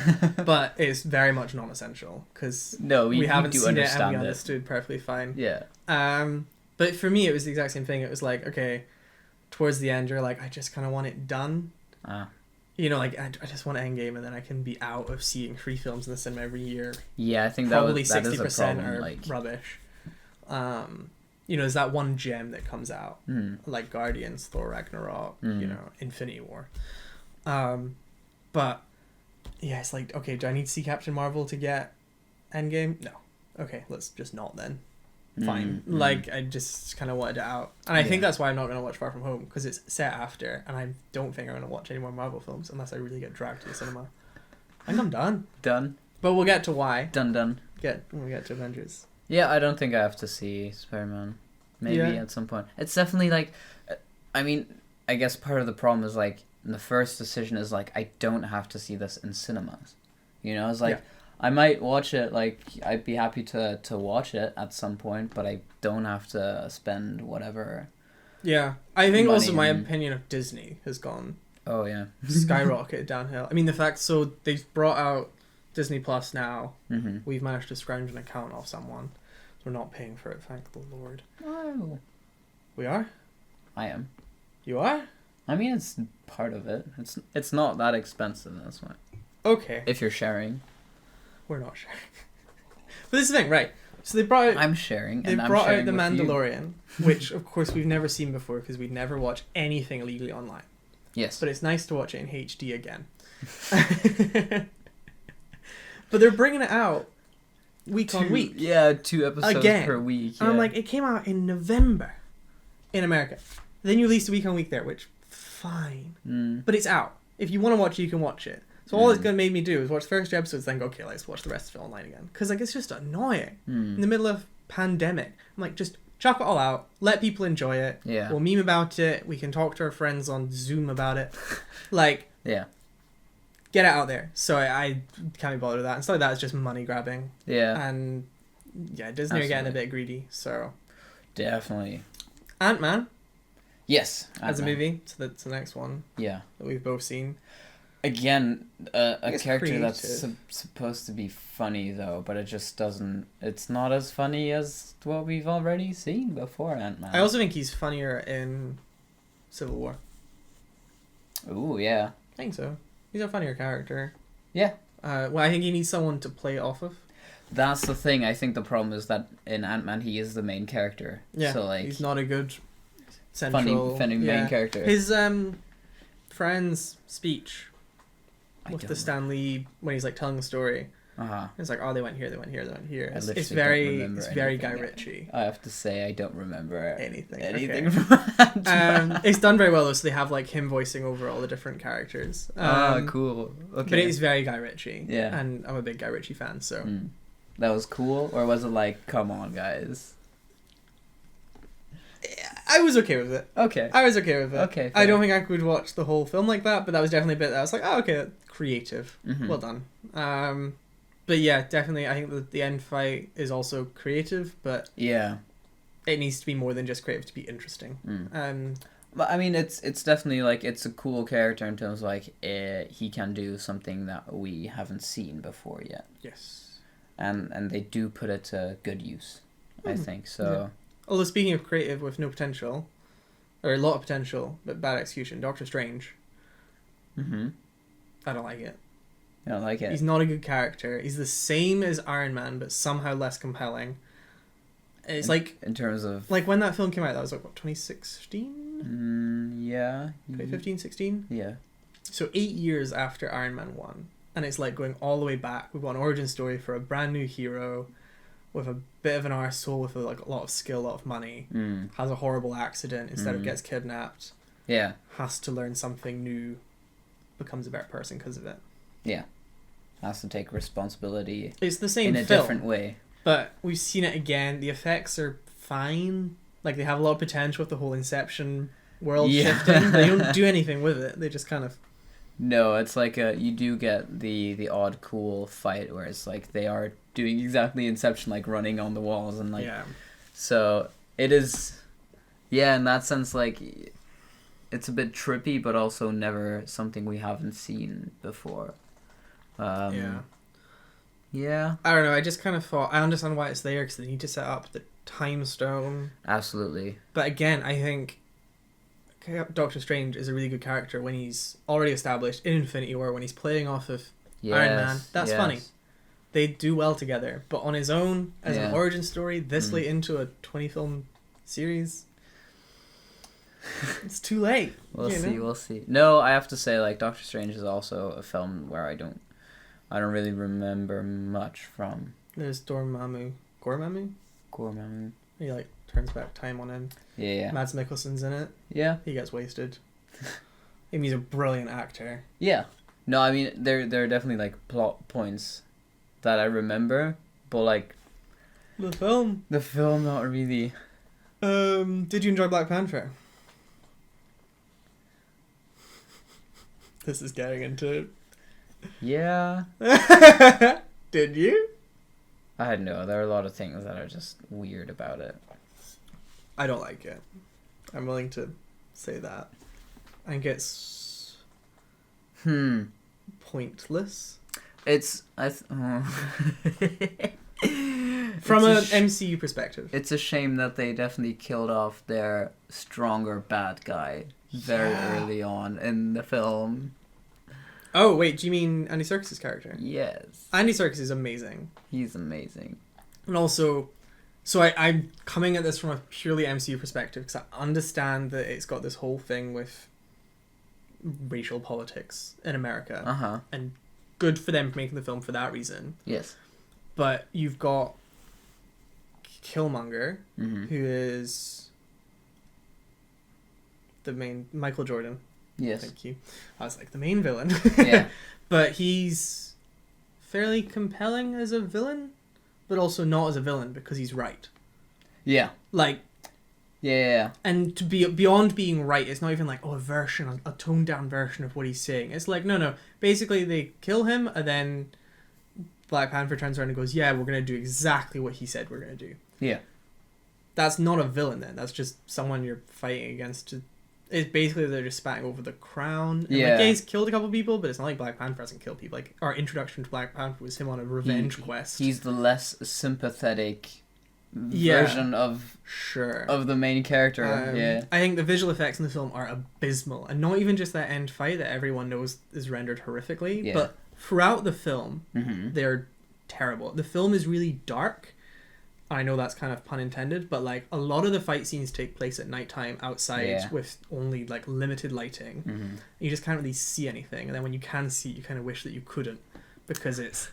But it's very much non-essential because we haven't seen it and we understood perfectly fine. Yeah. But for me, it was the exact same thing. It was like, okay, towards the end, you're like, I just kind of want it done. You know, like, I just want Endgame, and then I can be out of seeing 3 films in the cinema every year. Yeah, I think probably that 60% is a problem, are like... rubbish. You know, there's that one gem that comes out, like Guardians, Thor Ragnarok, you know, Infinity War. But yeah, it's like, okay, do I need to see Captain Marvel to get Endgame? No. Okay, let's just not then. Fine. Like, I just kind of wanted it out. And I think that's why I'm not going to watch Far From Home, because it's set after, and I don't think I'm going to watch any more Marvel films unless I really get dragged to the cinema. I think I'm done. Done. But we'll get to why. Done. When we get to Avengers. Yeah, I don't think I have to see Spider-Man. Maybe at some point. It's definitely like... I mean, I guess part of the problem is, like, the first decision is, like, I don't have to see this in cinemas. You know, it's like... Yeah. I might watch it, like, I'd be happy to watch it at some point, but I don't have to spend whatever. Yeah. I think also my opinion of Disney has gone... Oh, yeah. skyrocketed downhill. I mean, the fact, so they've brought out Disney Plus now. We've managed to scrounge an account off someone. So we're not paying for it, thank the Lord. Oh. We are? I am. You are? I mean, it's part of it. It's not that expensive, that's why. Okay. If you're sharing. We're not sharing. this is the thing, right? So they brought out... I'm sharing, They and I'm brought sharing out The with Mandalorian, which, of course, we've never seen before because we'd never watch anything illegally online. Yes. But it's nice to watch it in HD again. But they're bringing it out week on week. Yeah, 2 episodes again. per week. Yeah. And I'm like, it came out in November in America. Then you released a week on week there, which, fine. But it's out. If you want to watch it, you can watch it. So all it's going to make me do is watch the first 2 episodes, then go, okay, let's watch the rest of it online again. Because, like, it's just annoying. In the middle of pandemic. I'm like, just chuck it all out. Let people enjoy it. Yeah. We'll meme about it. We can talk to our friends on Zoom about it. Like, yeah. Get it out there. So I can't be bothered with that. And stuff like that is just money grabbing. Yeah. And, yeah, Disney are getting a bit greedy, so... Definitely. Ant-Man. Yes. As a movie. So that's the next one. Yeah. That we've both seen. Again, a character creative. that's supposed to be funny, though, but it just doesn't... It's not as funny as what we've already seen before Ant-Man. I also think he's funnier in Civil War. Ooh, yeah. I think so. He's a funnier character. Yeah. Well, I think he needs someone to play off of. That's the thing. I think the problem is that in Ant-Man, he is the main character. Yeah, so, like, he's not a good central... funny main character. His friend's speech with the Stan Lee, when he's like telling the story, it's like, oh, they went here, they went here, they went here. It's very Guy Ritchie. I have to say, I don't remember anything okay. from Ant-Man. It's done very well though, so they have like him voicing over all the different characters. Cool. Okay. But it is very Guy Ritchie. Yeah. And I'm a big Guy Ritchie fan, so... That was cool, or was it like, come on, guys? I was okay with it. Okay. I was okay with it. Okay. Fair. I don't think I could watch the whole film like that, but that was definitely a bit that I was like, oh, okay, creative. Well done. But yeah, definitely, I think that the end fight is also creative, but yeah, it needs to be more than just creative to be interesting. But I mean, it's definitely like, it's a cool character in terms of like, he can do something that we haven't seen before yet. Yes. And they do put it to good use, I think. So. Yeah. Although speaking of creative with no potential, or a lot of potential but bad execution, Doctor Strange. I don't like it. I don't like it. He's not a good character. He's the same as Iron Man, but somehow less compelling. It's in terms of like when that film came out, that was like what, 2016? Yeah. 2015, 16? Yeah. So 8 years after Iron Man 1, and it's like going all the way back. We've got an origin story for a brand new hero with a bit of an arsehole with like a lot of skill, a lot of money, has a horrible accident instead of gets kidnapped. Yeah. Has to learn something new, becomes a better person because of it. Yeah. Has to take responsibility. It's the same in a film, different way. But we've seen it again. The effects are fine. Like, they have a lot of potential with the whole Inception world shifting. They don't do anything with it. They just kind of... No, it's like you do get the odd cool fight where it's like they are doing exactly Inception, like running on the walls and like... Yeah. So it is... Yeah, in that sense, like, it's a bit trippy, but also never something we haven't seen before. Yeah. I don't know, I just kind of thought... I understand why it's there, because they need to set up the time stone. Absolutely. But again, I think Doctor Strange is a really good character when he's already established in Infinity War, when he's playing off of Iron Man. That's funny. They do well together. But on his own, as an origin story, this late into a 20-film series... It's too late. We'll see. No, I have to say, like, Doctor Strange is also a film where I don't really remember much from. There's Dormammu. Gormammu? He, like, turns back time on him. Yeah. Mads Mikkelsen's in it. Yeah. He gets wasted. He's a brilliant actor. Yeah. No, I mean, there are definitely, like, plot points that I remember, but, like... The film, not really. Did you enjoy Black Panther? This is getting into... Yeah. Did you? I don't know. There are a lot of things that are just weird about it. I don't like it. I'm willing to say that. I think it's... pointless. It's... From an MCU perspective. It's a shame that they definitely killed off their stronger bad guy very early on in the film. Oh, wait, do you mean Andy Serkis' character? Yes. Andy Serkis is amazing. He's amazing. And also, so I'm coming at this from a purely MCU perspective because I understand that it's got this whole thing with racial politics in America, and good for them for making the film for that reason. Yes. But you've got Killmonger, Mm-hmm. who is the main Michael Jordan. Yes. Thank you. I was like the main villain. Yeah. But he's fairly compelling as a villain, but also not as a villain because he's right. Yeah. Like. Yeah. And to be beyond being right, it's not even like a toned down version of what he's saying. It's like no. Basically, they kill him, and then Black Panther turns around and goes, "Yeah, we're gonna do exactly what he said we're gonna do." Yeah. That's not a villain then. That's just someone you're fighting against. It's basically they're just spatting over the crown. And Yeah. he's killed a couple people, but it's not like Black Panther hasn't killed people. Like our introduction to Black Panther was him on a revenge quest. He's the less sympathetic version of the main character. I think the visual effects in the film are abysmal, and not even just that end fight that everyone knows is rendered horrifically, but throughout the film, they're terrible. The film is really dark. I know that's kind of pun intended, but like a lot of the fight scenes take place at nighttime outside with only like limited lighting. You just can't really see anything, and then when you can see, you kind of wish that you couldn't because it's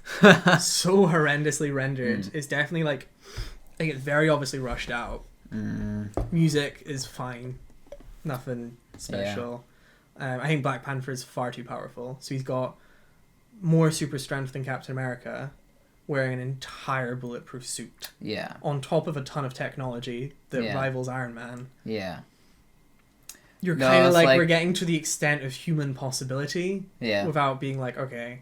so horrendously rendered. It's definitely like. I think it's very obviously rushed out. Music is fine. Nothing special. I think Black Panther is far too powerful. So he's got more super strength than Captain America, wearing an entire bulletproof suit. Yeah. On top of a ton of technology that rivals Iron Man. Yeah. You're kind of like, we're getting to the extent of human possibility. Yeah. Without being like, okay,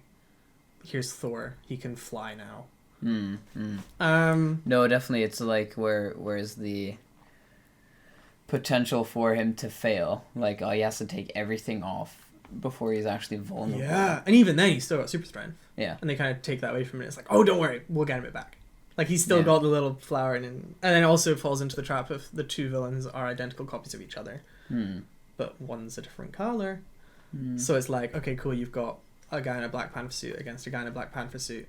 here's Thor. He can fly now. No, definitely it's like where's the potential for him to fail, like he has to take everything off before he's actually vulnerable. And even then he's still got super strength, and they kind of take that away from it. It's like, oh, don't worry, we'll get him back. Like he's still got the little flower, and then also falls into the trap of the two villains are identical copies of each other, but one's a different color. So it's like, okay, cool, you've got a guy in a Black Panther suit against a guy in a Black Panther suit.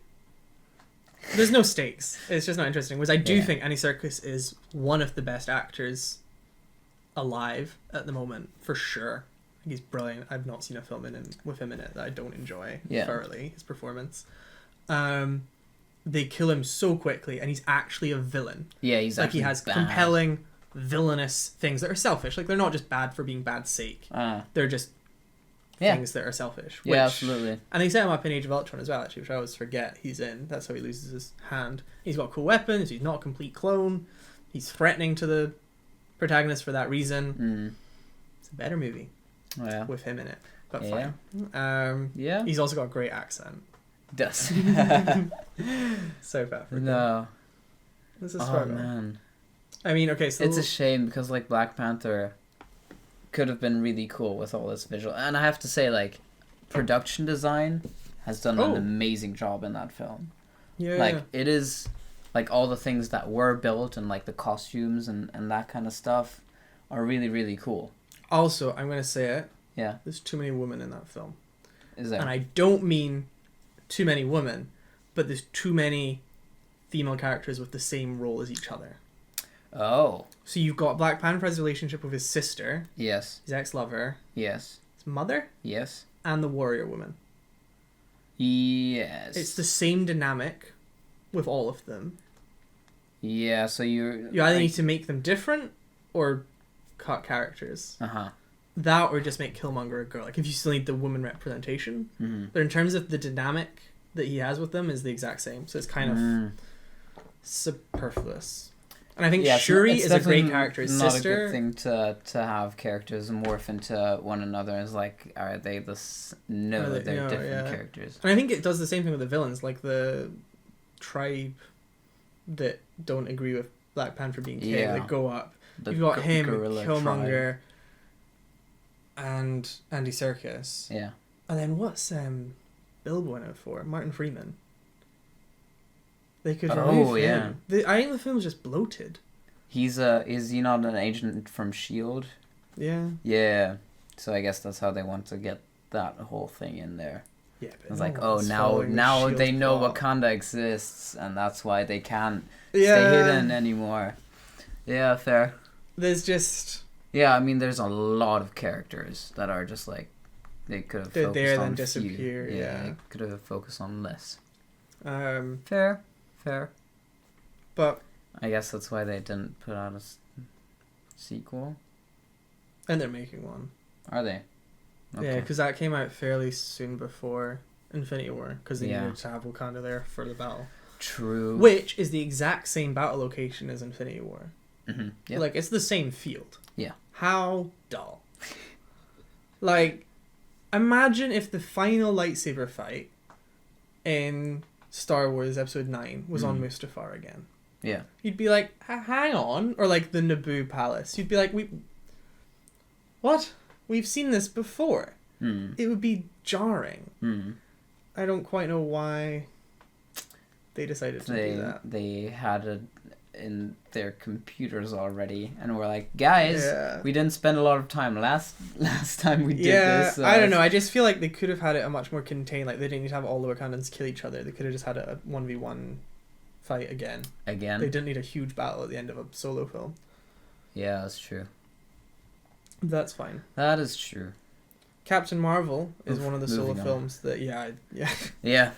There's no stakes. It's just not interesting. Whereas I do think Andy Serkis is one of the best actors alive at the moment, for sure. He's brilliant. I've not seen a film with him in it that I don't enjoy thoroughly, his performance. They kill him so quickly, and he's actually a villain. Yeah, he's like he has compelling, villainous things that are selfish. Like they're not just bad for being bad's sake. They're just things that are selfish. Which, absolutely. And they set him up in Age of Ultron as well, actually, which I always forget he's in. That's how he loses his hand. He's got cool weapons. He's not a complete clone. He's threatening to the protagonist for that reason. It's a better movie with him in it, but fine. He's also got a great accent. Does. South Africa. No. This is struggle. Man. I mean, okay, so it's a shame because like Black Panther could have been really cool with all this visual, and I have to say, like, production design has done an amazing job in that film. It is like all the things that were built and like the costumes and that kind of stuff are really, really cool. Also, I'm gonna say it, there's too many women in that film. Is there? And I don't mean too many women, but there's too many female characters with the same role as each other. Oh. So you've got Black Panther's relationship with his sister. Yes. His ex-lover. Yes. His mother. Yes. And the warrior woman. Yes. It's the same dynamic with all of them. Yeah, so you either need to make them different or cut characters. That or just make Killmonger a girl. Like if you still need the woman representation. But in terms of the dynamic that he has with them is the exact same. So it's kind of superfluous. And I think Shuri is a great character. His not sister, a good thing to have characters morph into one another. It's like, are they this? No, they're different characters. And I think it does the same thing with the villains, like the tribe that don't agree with Black Panther being king. They go up. You've got him, Killmonger, and Andy Serkis. Yeah. And then what's Bilbo in it for? Martin Freeman. They could remove him. I think the film's just bloated. Is he not an agent from S.H.I.E.L.D.? Yeah. Yeah. So I guess that's how they want to get that whole thing in there. Yeah, but it's like, oh, now they know Wakanda exists, and that's why they can't stay hidden anymore. Yeah, fair. There's just... Yeah, I mean, there's a lot of characters that are just like, they could have focused there, on then disappear, they could have focused on less. Fair. But... I guess that's why they didn't put out a sequel. And they're making one. Are they? Okay. Yeah, because that came out fairly soon before Infinity War, because they needed to have Wakanda there for the battle. True. Which is the exact same battle location as Infinity War. Mm-hmm. Yep. Like, it's the same field. Yeah. How dull. Like, imagine if the final lightsaber fight in Star Wars Episode 9 was on Mustafar again. Yeah. You'd be like, hang on. Or like the Naboo Palace. You'd be like, what? We've seen this before. It would be jarring. I don't quite know why they decided to do that. They had it in their computers already, and we're like, guys, we didn't spend a lot of time last time we did this. I don't know. I just feel like they could have had it a much more contained. Like, they didn't need to have all the Wakandans kill each other. They could have just had a 1v1 fight again. They didn't need a huge battle at the end of a solo film. Yeah, that's true. That's fine. That is true. Captain Marvel is one of the solo films that Yeah.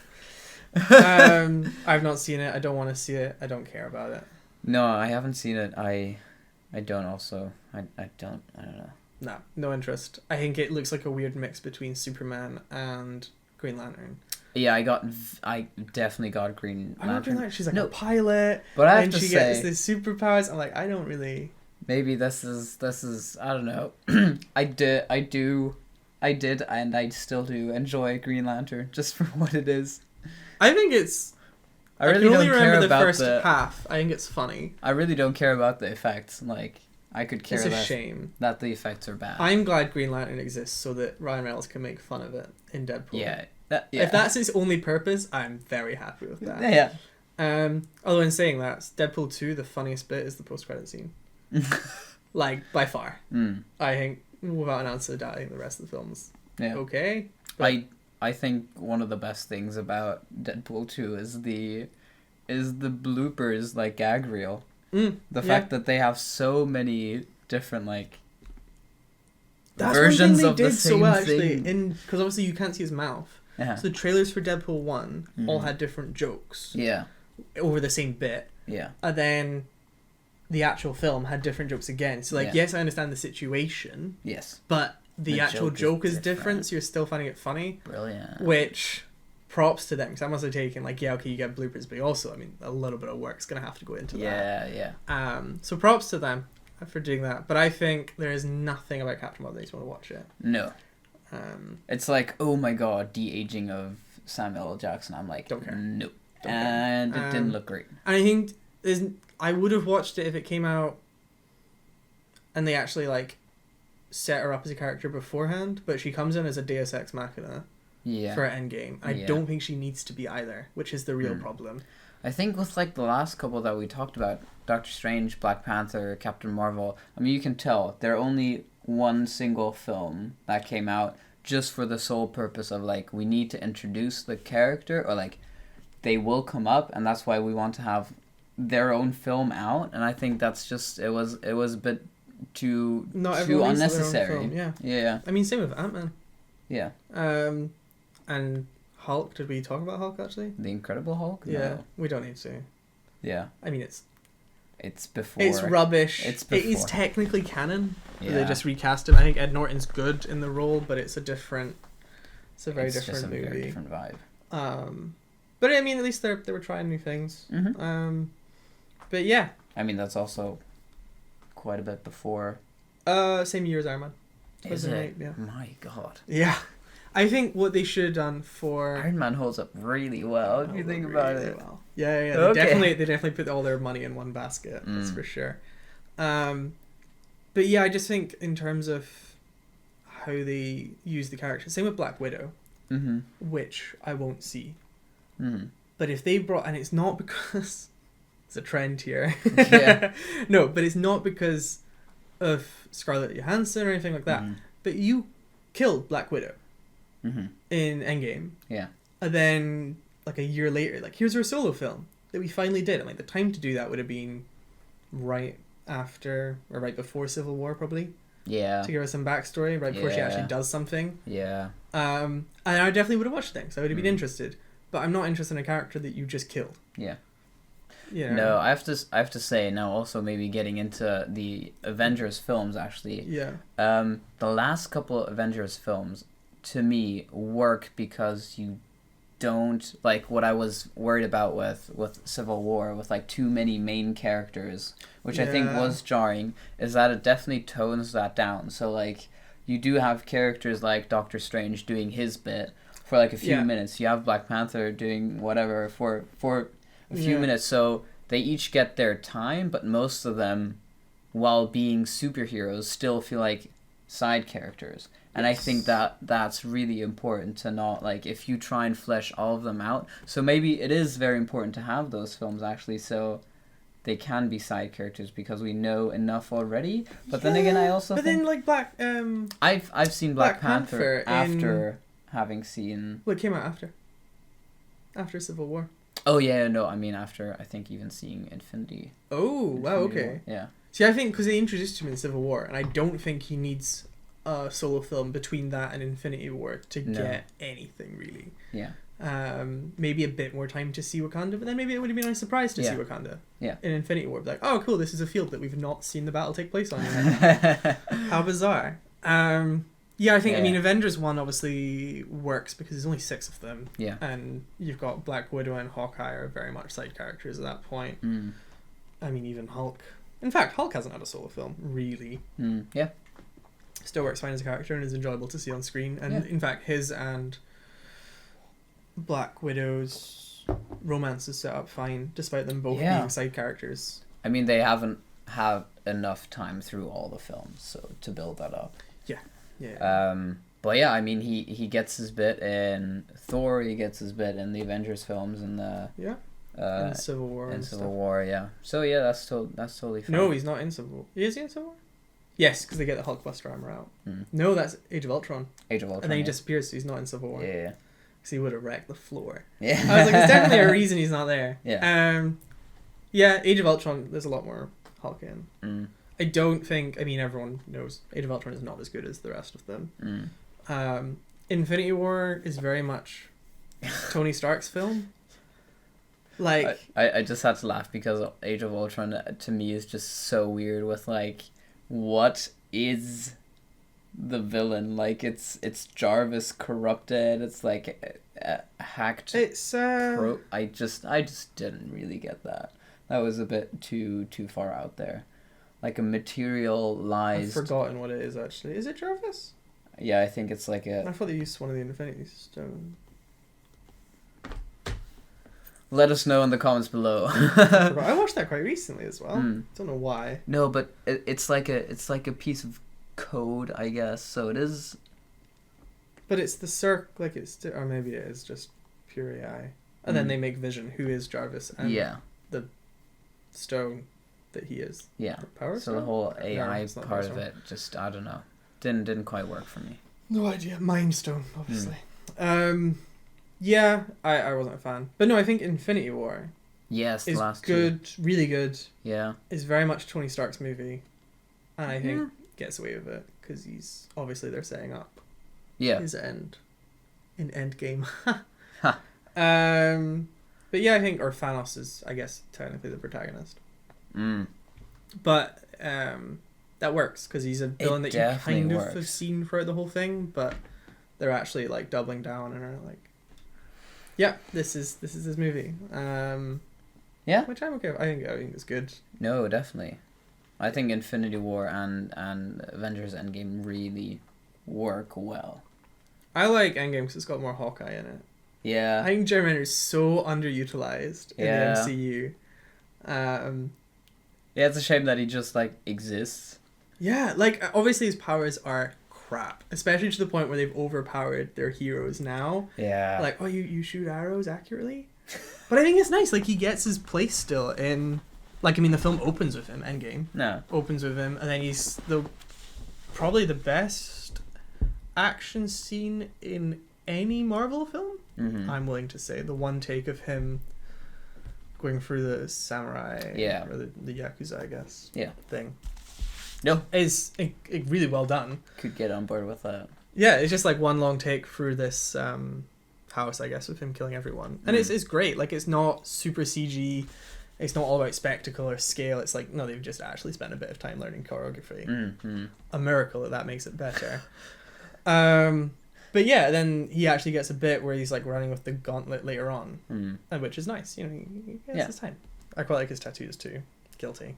I've not seen it. I don't want to see it. I don't care about it. No, I haven't seen it. I don't also. I don't know. No interest. I think it looks like a weird mix between Superman and Green Lantern. Yeah, I definitely got Green Lantern. She's like a pilot, but I have to she say, gets the superpowers. I'm like, I don't really. Maybe this is I don't know. I did, and I still do enjoy Green Lantern just for what it is. I think it's. I really don't care about the first half. I think it's funny. I really don't care about the effects. Like, I could care less. It's a shame that the effects are bad. I'm glad Green Lantern exists so that Ryan Reynolds can make fun of it in Deadpool. Yeah. If that's its only purpose, I'm very happy with that. Yeah. Although in saying that, Deadpool 2, the funniest bit is the post-credit scene. Like, by far. I think, without an answer to that, I think the rest of the film's okay. But I think one of the best things about Deadpool 2 is the bloopers, like, gag reel. The fact that they have so many different, like, versions of the same thing. Because obviously you can't see his mouth. So the trailers for Deadpool 1 all had different jokes. Yeah. Over the same bit. Yeah. And then the actual film had different jokes again. So, like, yes, I understand the situation. Yes. But the actual joke is different, so you're still finding it funny. Brilliant. Which, props to them, because I must have taken, like, you get bloopers, but also, I mean, a little bit of work's going to have to go into that. Yeah. So props to them for doing that. But I think there is nothing about Captain Marvel that makes me want to watch it. No. It's like, oh my god, de-aging of Samuel L. Jackson. I'm like, don't care. Nope. And it didn't look great. And I think I would have watched it if it came out and they actually, like, set her up as a character beforehand, but she comes in as a Deus Ex Machina for Endgame. I don't think she needs to be either, which is the real problem. I think with, like, the last couple that we talked about, Doctor Strange, Black Panther, Captain Marvel, I mean, you can tell they're only one single film that came out just for the sole purpose of, like, we need to introduce the character, or, like, they will come up, and that's why we want to have their own film out. And I think that's just it was a bit too unnecessary. Film, yeah. I mean, same with Ant-Man. Yeah. And Hulk. Did we talk about Hulk actually? The Incredible Hulk? Yeah. No. We don't need to. Yeah. I mean, it's before. It's rubbish. It's before. It is technically canon. Yeah. They just recast him. I think Ed Norton's good in the role, but it's a very different movie. Just a very different vibe. But I mean, at least they were trying new things. But yeah. I mean, that's also quite a bit before. Same year as Iron Man. Is it? Yeah. My God. Yeah. I think what they should have done for Iron Man holds up really well if you think about it. Well. Yeah. Okay. They definitely put all their money in one basket. That's for sure. But yeah, I just think in terms of how they use the character, same with Black Widow, which I won't see. But if they brought, and it's not because it's a trend here. No, but it's not because of Scarlett Johansson or anything like that. But you killed Black Widow. in Endgame. Yeah. And then, like, a year later, like, here's our solo film that we finally did. And, like, the time to do that would have been right after, or right before Civil War, probably. Yeah. To give us some backstory, right before she actually does something. Yeah. And I definitely would have watched things. I would have been interested. But I'm not interested in a character that you just killed. Yeah. You know? No, I have to say now, also maybe getting into the Avengers films, actually. Yeah. The last couple of Avengers films, to me, work because you don't, like, what I was worried about with Civil War, with, like, too many main characters, which I think was jarring, is that it definitely tones that down. So, like, you do have characters like Doctor Strange doing his bit for, like, a few minutes. You have Black Panther doing whatever for a few minutes, so they each get their time, but most of them, while being superheroes, still feel like side characters. And I think that's really important to not, like, if you try and flesh all of them out. So maybe it is very important to have those films, actually, so they can be side characters, because we know enough already. But then again, I also think... then, like, I've seen Black Panther after having seen... Well, it came out after Civil War. Oh, yeah, no, I mean after, I think, even seeing Infinity. Oh, wow, okay. War. Yeah. See, I think, because they introduced him in Civil War, and I don't think he needs a solo film between that and Infinity War to get anything, really. Yeah. Maybe a bit more time to see Wakanda, but then maybe it would have been a nice surprise to see Wakanda. Yeah. In Infinity War. Like, oh, cool, this is a field that we've not seen the battle take place on yet. How bizarre. Yeah, I think, I mean, Avengers 1 obviously works because there's only 6 of them. Yeah. And you've got Black Widow and Hawkeye are very much side characters at that point. I mean, even Hulk. In fact, Hulk hasn't had a solo film, really. Yeah. Still works fine as a character and is enjoyable to see on screen. And in fact, his and Black Widow's romance is set up fine, despite them both being side characters. I mean, they haven't had enough time through all the films so to build that up. Yeah. But yeah, I mean, he gets his bit in Thor. He gets his bit in the Avengers films and the and Civil War and Civil War. Yeah. So yeah, that's totally fine. No, he's not in Civil War. Is he in Civil War? Yes, because they get the Hulkbuster armor out. No, that's Age of Ultron. Age of Ultron. And then he disappears, so he's not in Civil War. Yeah. Because he would have wrecked the floor. Yeah. I was like, there's definitely a reason he's not there. Yeah. Yeah, Age of Ultron. There's a lot more Hulk in. I don't think... I mean, everyone knows Age of Ultron is not as good as the rest of them. Infinity War is very much Tony Stark's film. Like... I just had to laugh because Age of Ultron, to me, is just so weird with, like, what is the villain? Like, it's Jarvis corrupted. It's, like, hacked... It's... I just didn't really get that. That was a bit too far out there. Like a materialized... I've forgotten what it is, actually. Is it Jarvis? Yeah, I think it's like a... I thought they used one of the Infinity Stones. Let us know in the comments below. I watched that quite recently as well. Don't know why. No, but it's like a piece of code, I guess. So it is... But it's the circ... Like it's... Or maybe it is just pure AI. And then they make Vision, who is Jarvis, and the stone that he is. Yeah. Power so the whole AI part of it, just, I don't know. Didn't quite work for me. No idea. Mind Stone, obviously. Yeah, I wasn't a fan. But no, I think Infinity War is good, really good. Yeah. It's very much Tony Stark's movie. And I think gets away with it because he's obviously they're setting up his end in Endgame. But yeah, I think Thanos is, I guess, technically the protagonist. But that works because he's a villain that you kind of have seen throughout the whole thing, but they're actually like doubling down and are like, yeah, this is his movie. Which I'm okay with. I think it's good. No, definitely. I think Infinity War and Avengers Endgame really work well. I like Endgame because it's got more Hawkeye in it. Yeah. I think Jeremy Renner is so underutilized in the MCU. Yeah, it's a shame that he just, like, exists. Yeah, like, obviously his powers are crap. Especially to the point where they've overpowered their heroes now. Yeah. Like, oh, you shoot arrows accurately? But I think it's nice. Like, he gets his place still in... Like, I mean, the film opens with him, Endgame. No. Opens with him, and then he's probably the best action scene in any Marvel film. I'm willing to say the one take of him going through the samurai or the yakuza, I guess, thing. No, is really well done. Could get on board with that. Yeah, it's just like one long take through this house, I guess, with him killing everyone, and it's great. Like, it's not super CG. It's not all about spectacle or scale. It's like, no, they've just actually spent a bit of time learning choreography. A miracle that makes it better. But yeah, then he actually gets a bit where he's like running with the gauntlet later on, which is nice. You know, he gets his time. I quite like his tattoos too. Guilty.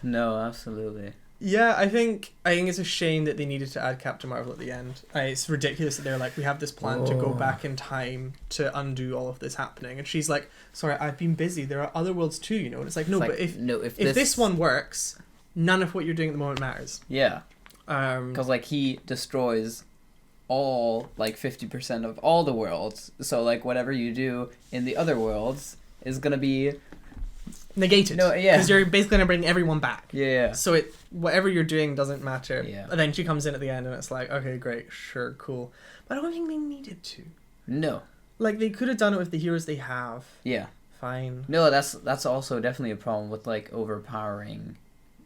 No, absolutely. Yeah, I think it's a shame that they needed to add Captain Marvel at the end. It's ridiculous that they're like, we have this plan to go back in time to undo all of this happening, and she's like, sorry, I've been busy. There are other worlds too, you know. And it's like, but if this one works, none of what you're doing at the moment matters. Yeah. Because like he destroys all like 50% of all the worlds, so like whatever you do in the other worlds is gonna be negated. No, yeah, because you're basically gonna bring everyone back. Yeah. So whatever you're doing doesn't matter. Yeah. And then she comes in at the end, and it's like, okay, great, sure, cool. But I don't think they needed to. No. Like, they could have done it with the heroes they have. Yeah. Fine. No, that's also definitely a problem with like overpowering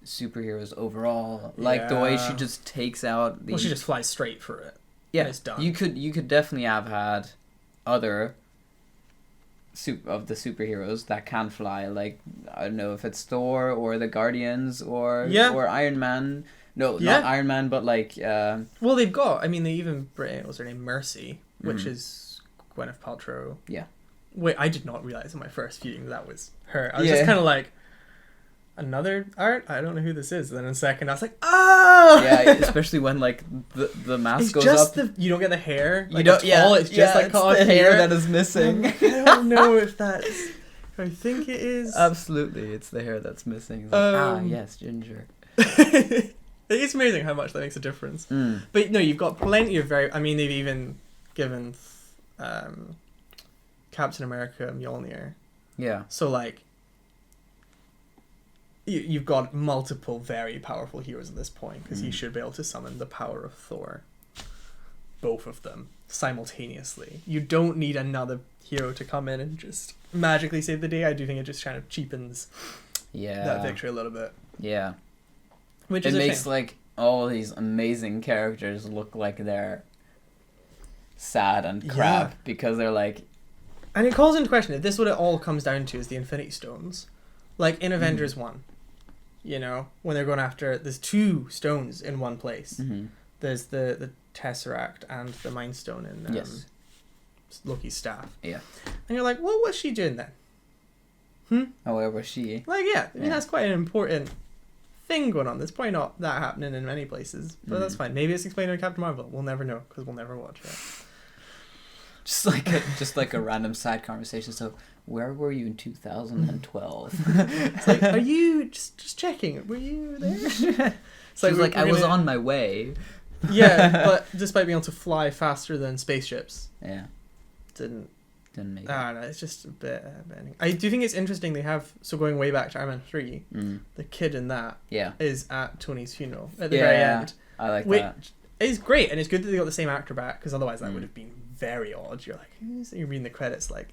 superheroes overall. Like the way she just takes out the. Well, she just flies straight for it. Yeah. And it's done. You could definitely have had other of the superheroes that can fly. Like, I don't know if it's Thor or the Guardians or Iron Man. No, not Iron Man, but like. Well, they've got. I mean, they even what's her name, Mercy, which is Gwyneth Paltrow. Yeah. Wait, I did not realize in my first viewing that was her. I was just kind of like, another art? I don't know who this is. And then in a second, I was like, oh! Yeah, especially when like the mask goes just up. You don't get the hair. Like, you don't. it's just like the hair that is missing. I don't know if that's. I think it is. Absolutely, it's the hair that's missing. Like, yes, ginger. It's amazing how much that makes a difference. But no, you've got plenty of I mean, they've even given Captain America Mjolnir. Yeah. So like, you've got multiple very powerful heroes at this point, because he should be able to summon the power of Thor. Both of them simultaneously. You don't need another hero to come in and just magically save the day. I do think it just kind of cheapens that victory a little bit. Yeah. Which it makes like all these amazing characters look like they're sad and crap because they're like. And it calls into question if this what it all comes down to is the Infinity Stones, like in Avengers 1. You know, when they're going after, there's 2 stones in one place. There's the Tesseract and the Mind Stone in Loki's staff. Yeah. And you're like, what was she doing then? Oh, where was she? Like, I mean, that's quite an important thing going on. There's probably not that happening in many places, but that's fine. Maybe it's explained in Captain Marvel. We'll never know, because we'll never watch it. Just like a random side conversation. So, where were you in 2012? It's like, are you just checking? Were you there? It's like I was on my way. Yeah, but despite being able to fly faster than spaceships, didn't make it. I don't know, it's just a bit. I do think it's interesting. They have going way back to Iron Man 3. The kid in that is at Tony's funeral at the very end. I like that. It's great, and it's good that they got the same actor back, because otherwise that would have been very odd. You're like, who's? You're reading the credits like,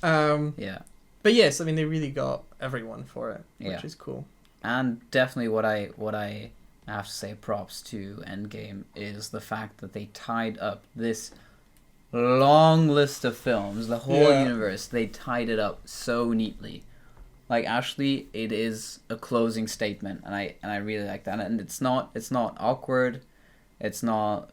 But yes, I mean, they really got everyone for it, which is cool. And definitely what I have to say props to Endgame is the fact that they tied up this long list of films, the whole universe. They tied it up so neatly. Like, actually, it is a closing statement, and I really like that. And it's not awkward. It's not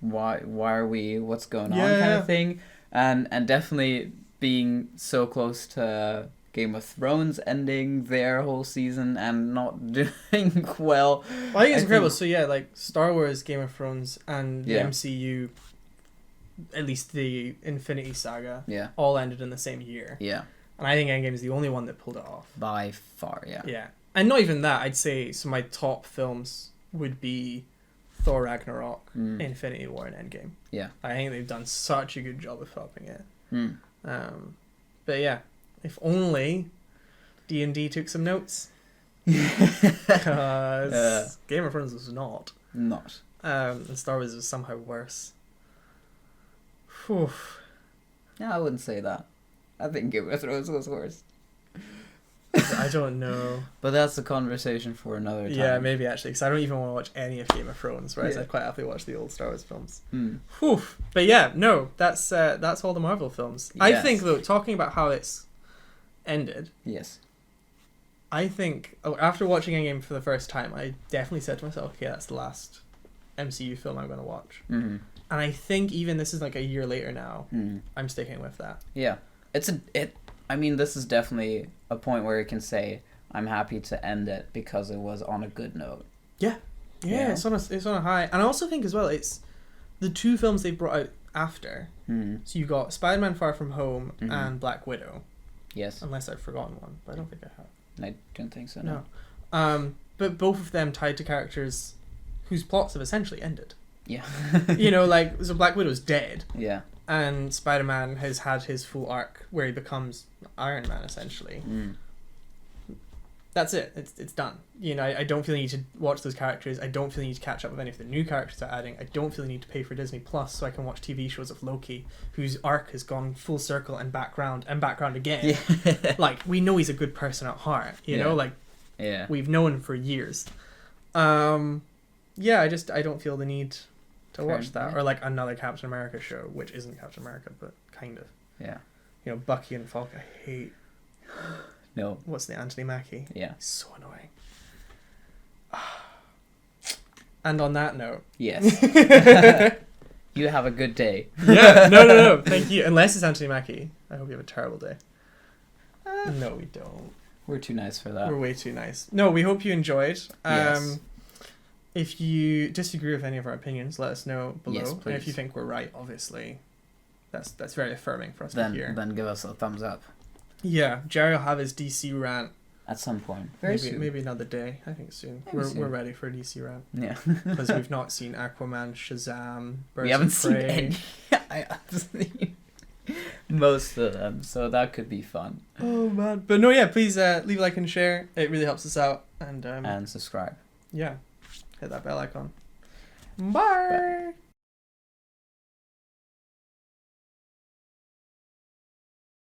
why are we, what's going on kind of thing. And definitely being so close to Game of Thrones ending their whole season and not doing well. I think it's incredible. So like Star Wars, Game of Thrones, and the MCU, at least the Infinity Saga, all ended in the same year. Yeah. And I think Endgame is the only one that pulled it off. By far, yeah. Yeah. And not even that, I'd say, so my top films would be Thor Ragnarok, Infinity War, and Endgame. Yeah. I think they've done such a good job of helping it. But yeah, if only D&D took some notes. Because Game of Thrones was not. Not. And Star Wars was somehow worse. Whew. Yeah, I wouldn't say that. I think Game of Thrones was worse. I don't know. But that's a conversation for another time. Yeah, maybe actually, because I don't even want to watch any of Game of Thrones, whereas I'd quite happily watch the old Star Wars films. Whew. But yeah, no, that's all the Marvel films. Yes. I think, though, talking about how it's ended... Yes. I think, after watching Endgame for the first time, I definitely said to myself, okay, that's the last MCU film I'm going to watch. And I think even this is like a year later now, I'm sticking with that. Yeah. I mean, this is definitely a point where you can say, I'm happy to end it because it was on a good note. Yeah. Yeah, it's on a high. And I also think as well, it's the two films they brought out after. So you got Spider-Man Far From Home and Black Widow. Yes. Unless I've forgotten one, but I don't think I have. I don't think so, no. But both of them tied to characters whose plots have essentially ended. Yeah. So Black Widow's dead. Yeah. And Spider-Man has had his full arc where he becomes Iron Man, essentially. That's it. It's done. I don't feel the need to watch those characters. I don't feel the need to catch up with any of the new characters they're adding. I don't feel the need to pay for Disney Plus so I can watch TV shows of Loki, whose arc has gone full circle and background again. Yeah. Like, we know he's a good person at heart, you know? Like, we've known him for years. I don't feel the need to watch that. Or, like, another Captain America show, which isn't Captain America, but kind of. Yeah. Bucky and Falcon, I hate... No. What's the Anthony Mackie? Yeah. He's so annoying. And on that note... Yes. You have a good day. Yeah, no. Thank you. Unless it's Anthony Mackie. I hope you have a terrible day. No, we don't. We're too nice for that. We're way too nice. No, we hope you enjoyed. Yes. If you disagree with any of our opinions, let us know below. Yes, please. And if you think we're right, obviously, that's very affirming for us to hear. Then give us a thumbs up. Yeah, Jerry will have his DC rant. At some point. Maybe another day. I think soon. We're ready for a DC rant. Yeah. Because we've not seen Aquaman, Shazam, Birds we haven't of Prey. seen any. I honestly... Most of them, so that could be fun. Oh man. But no, yeah, please leave a like and share. It really helps us out. And subscribe. Yeah. Hit that bell icon. Bye.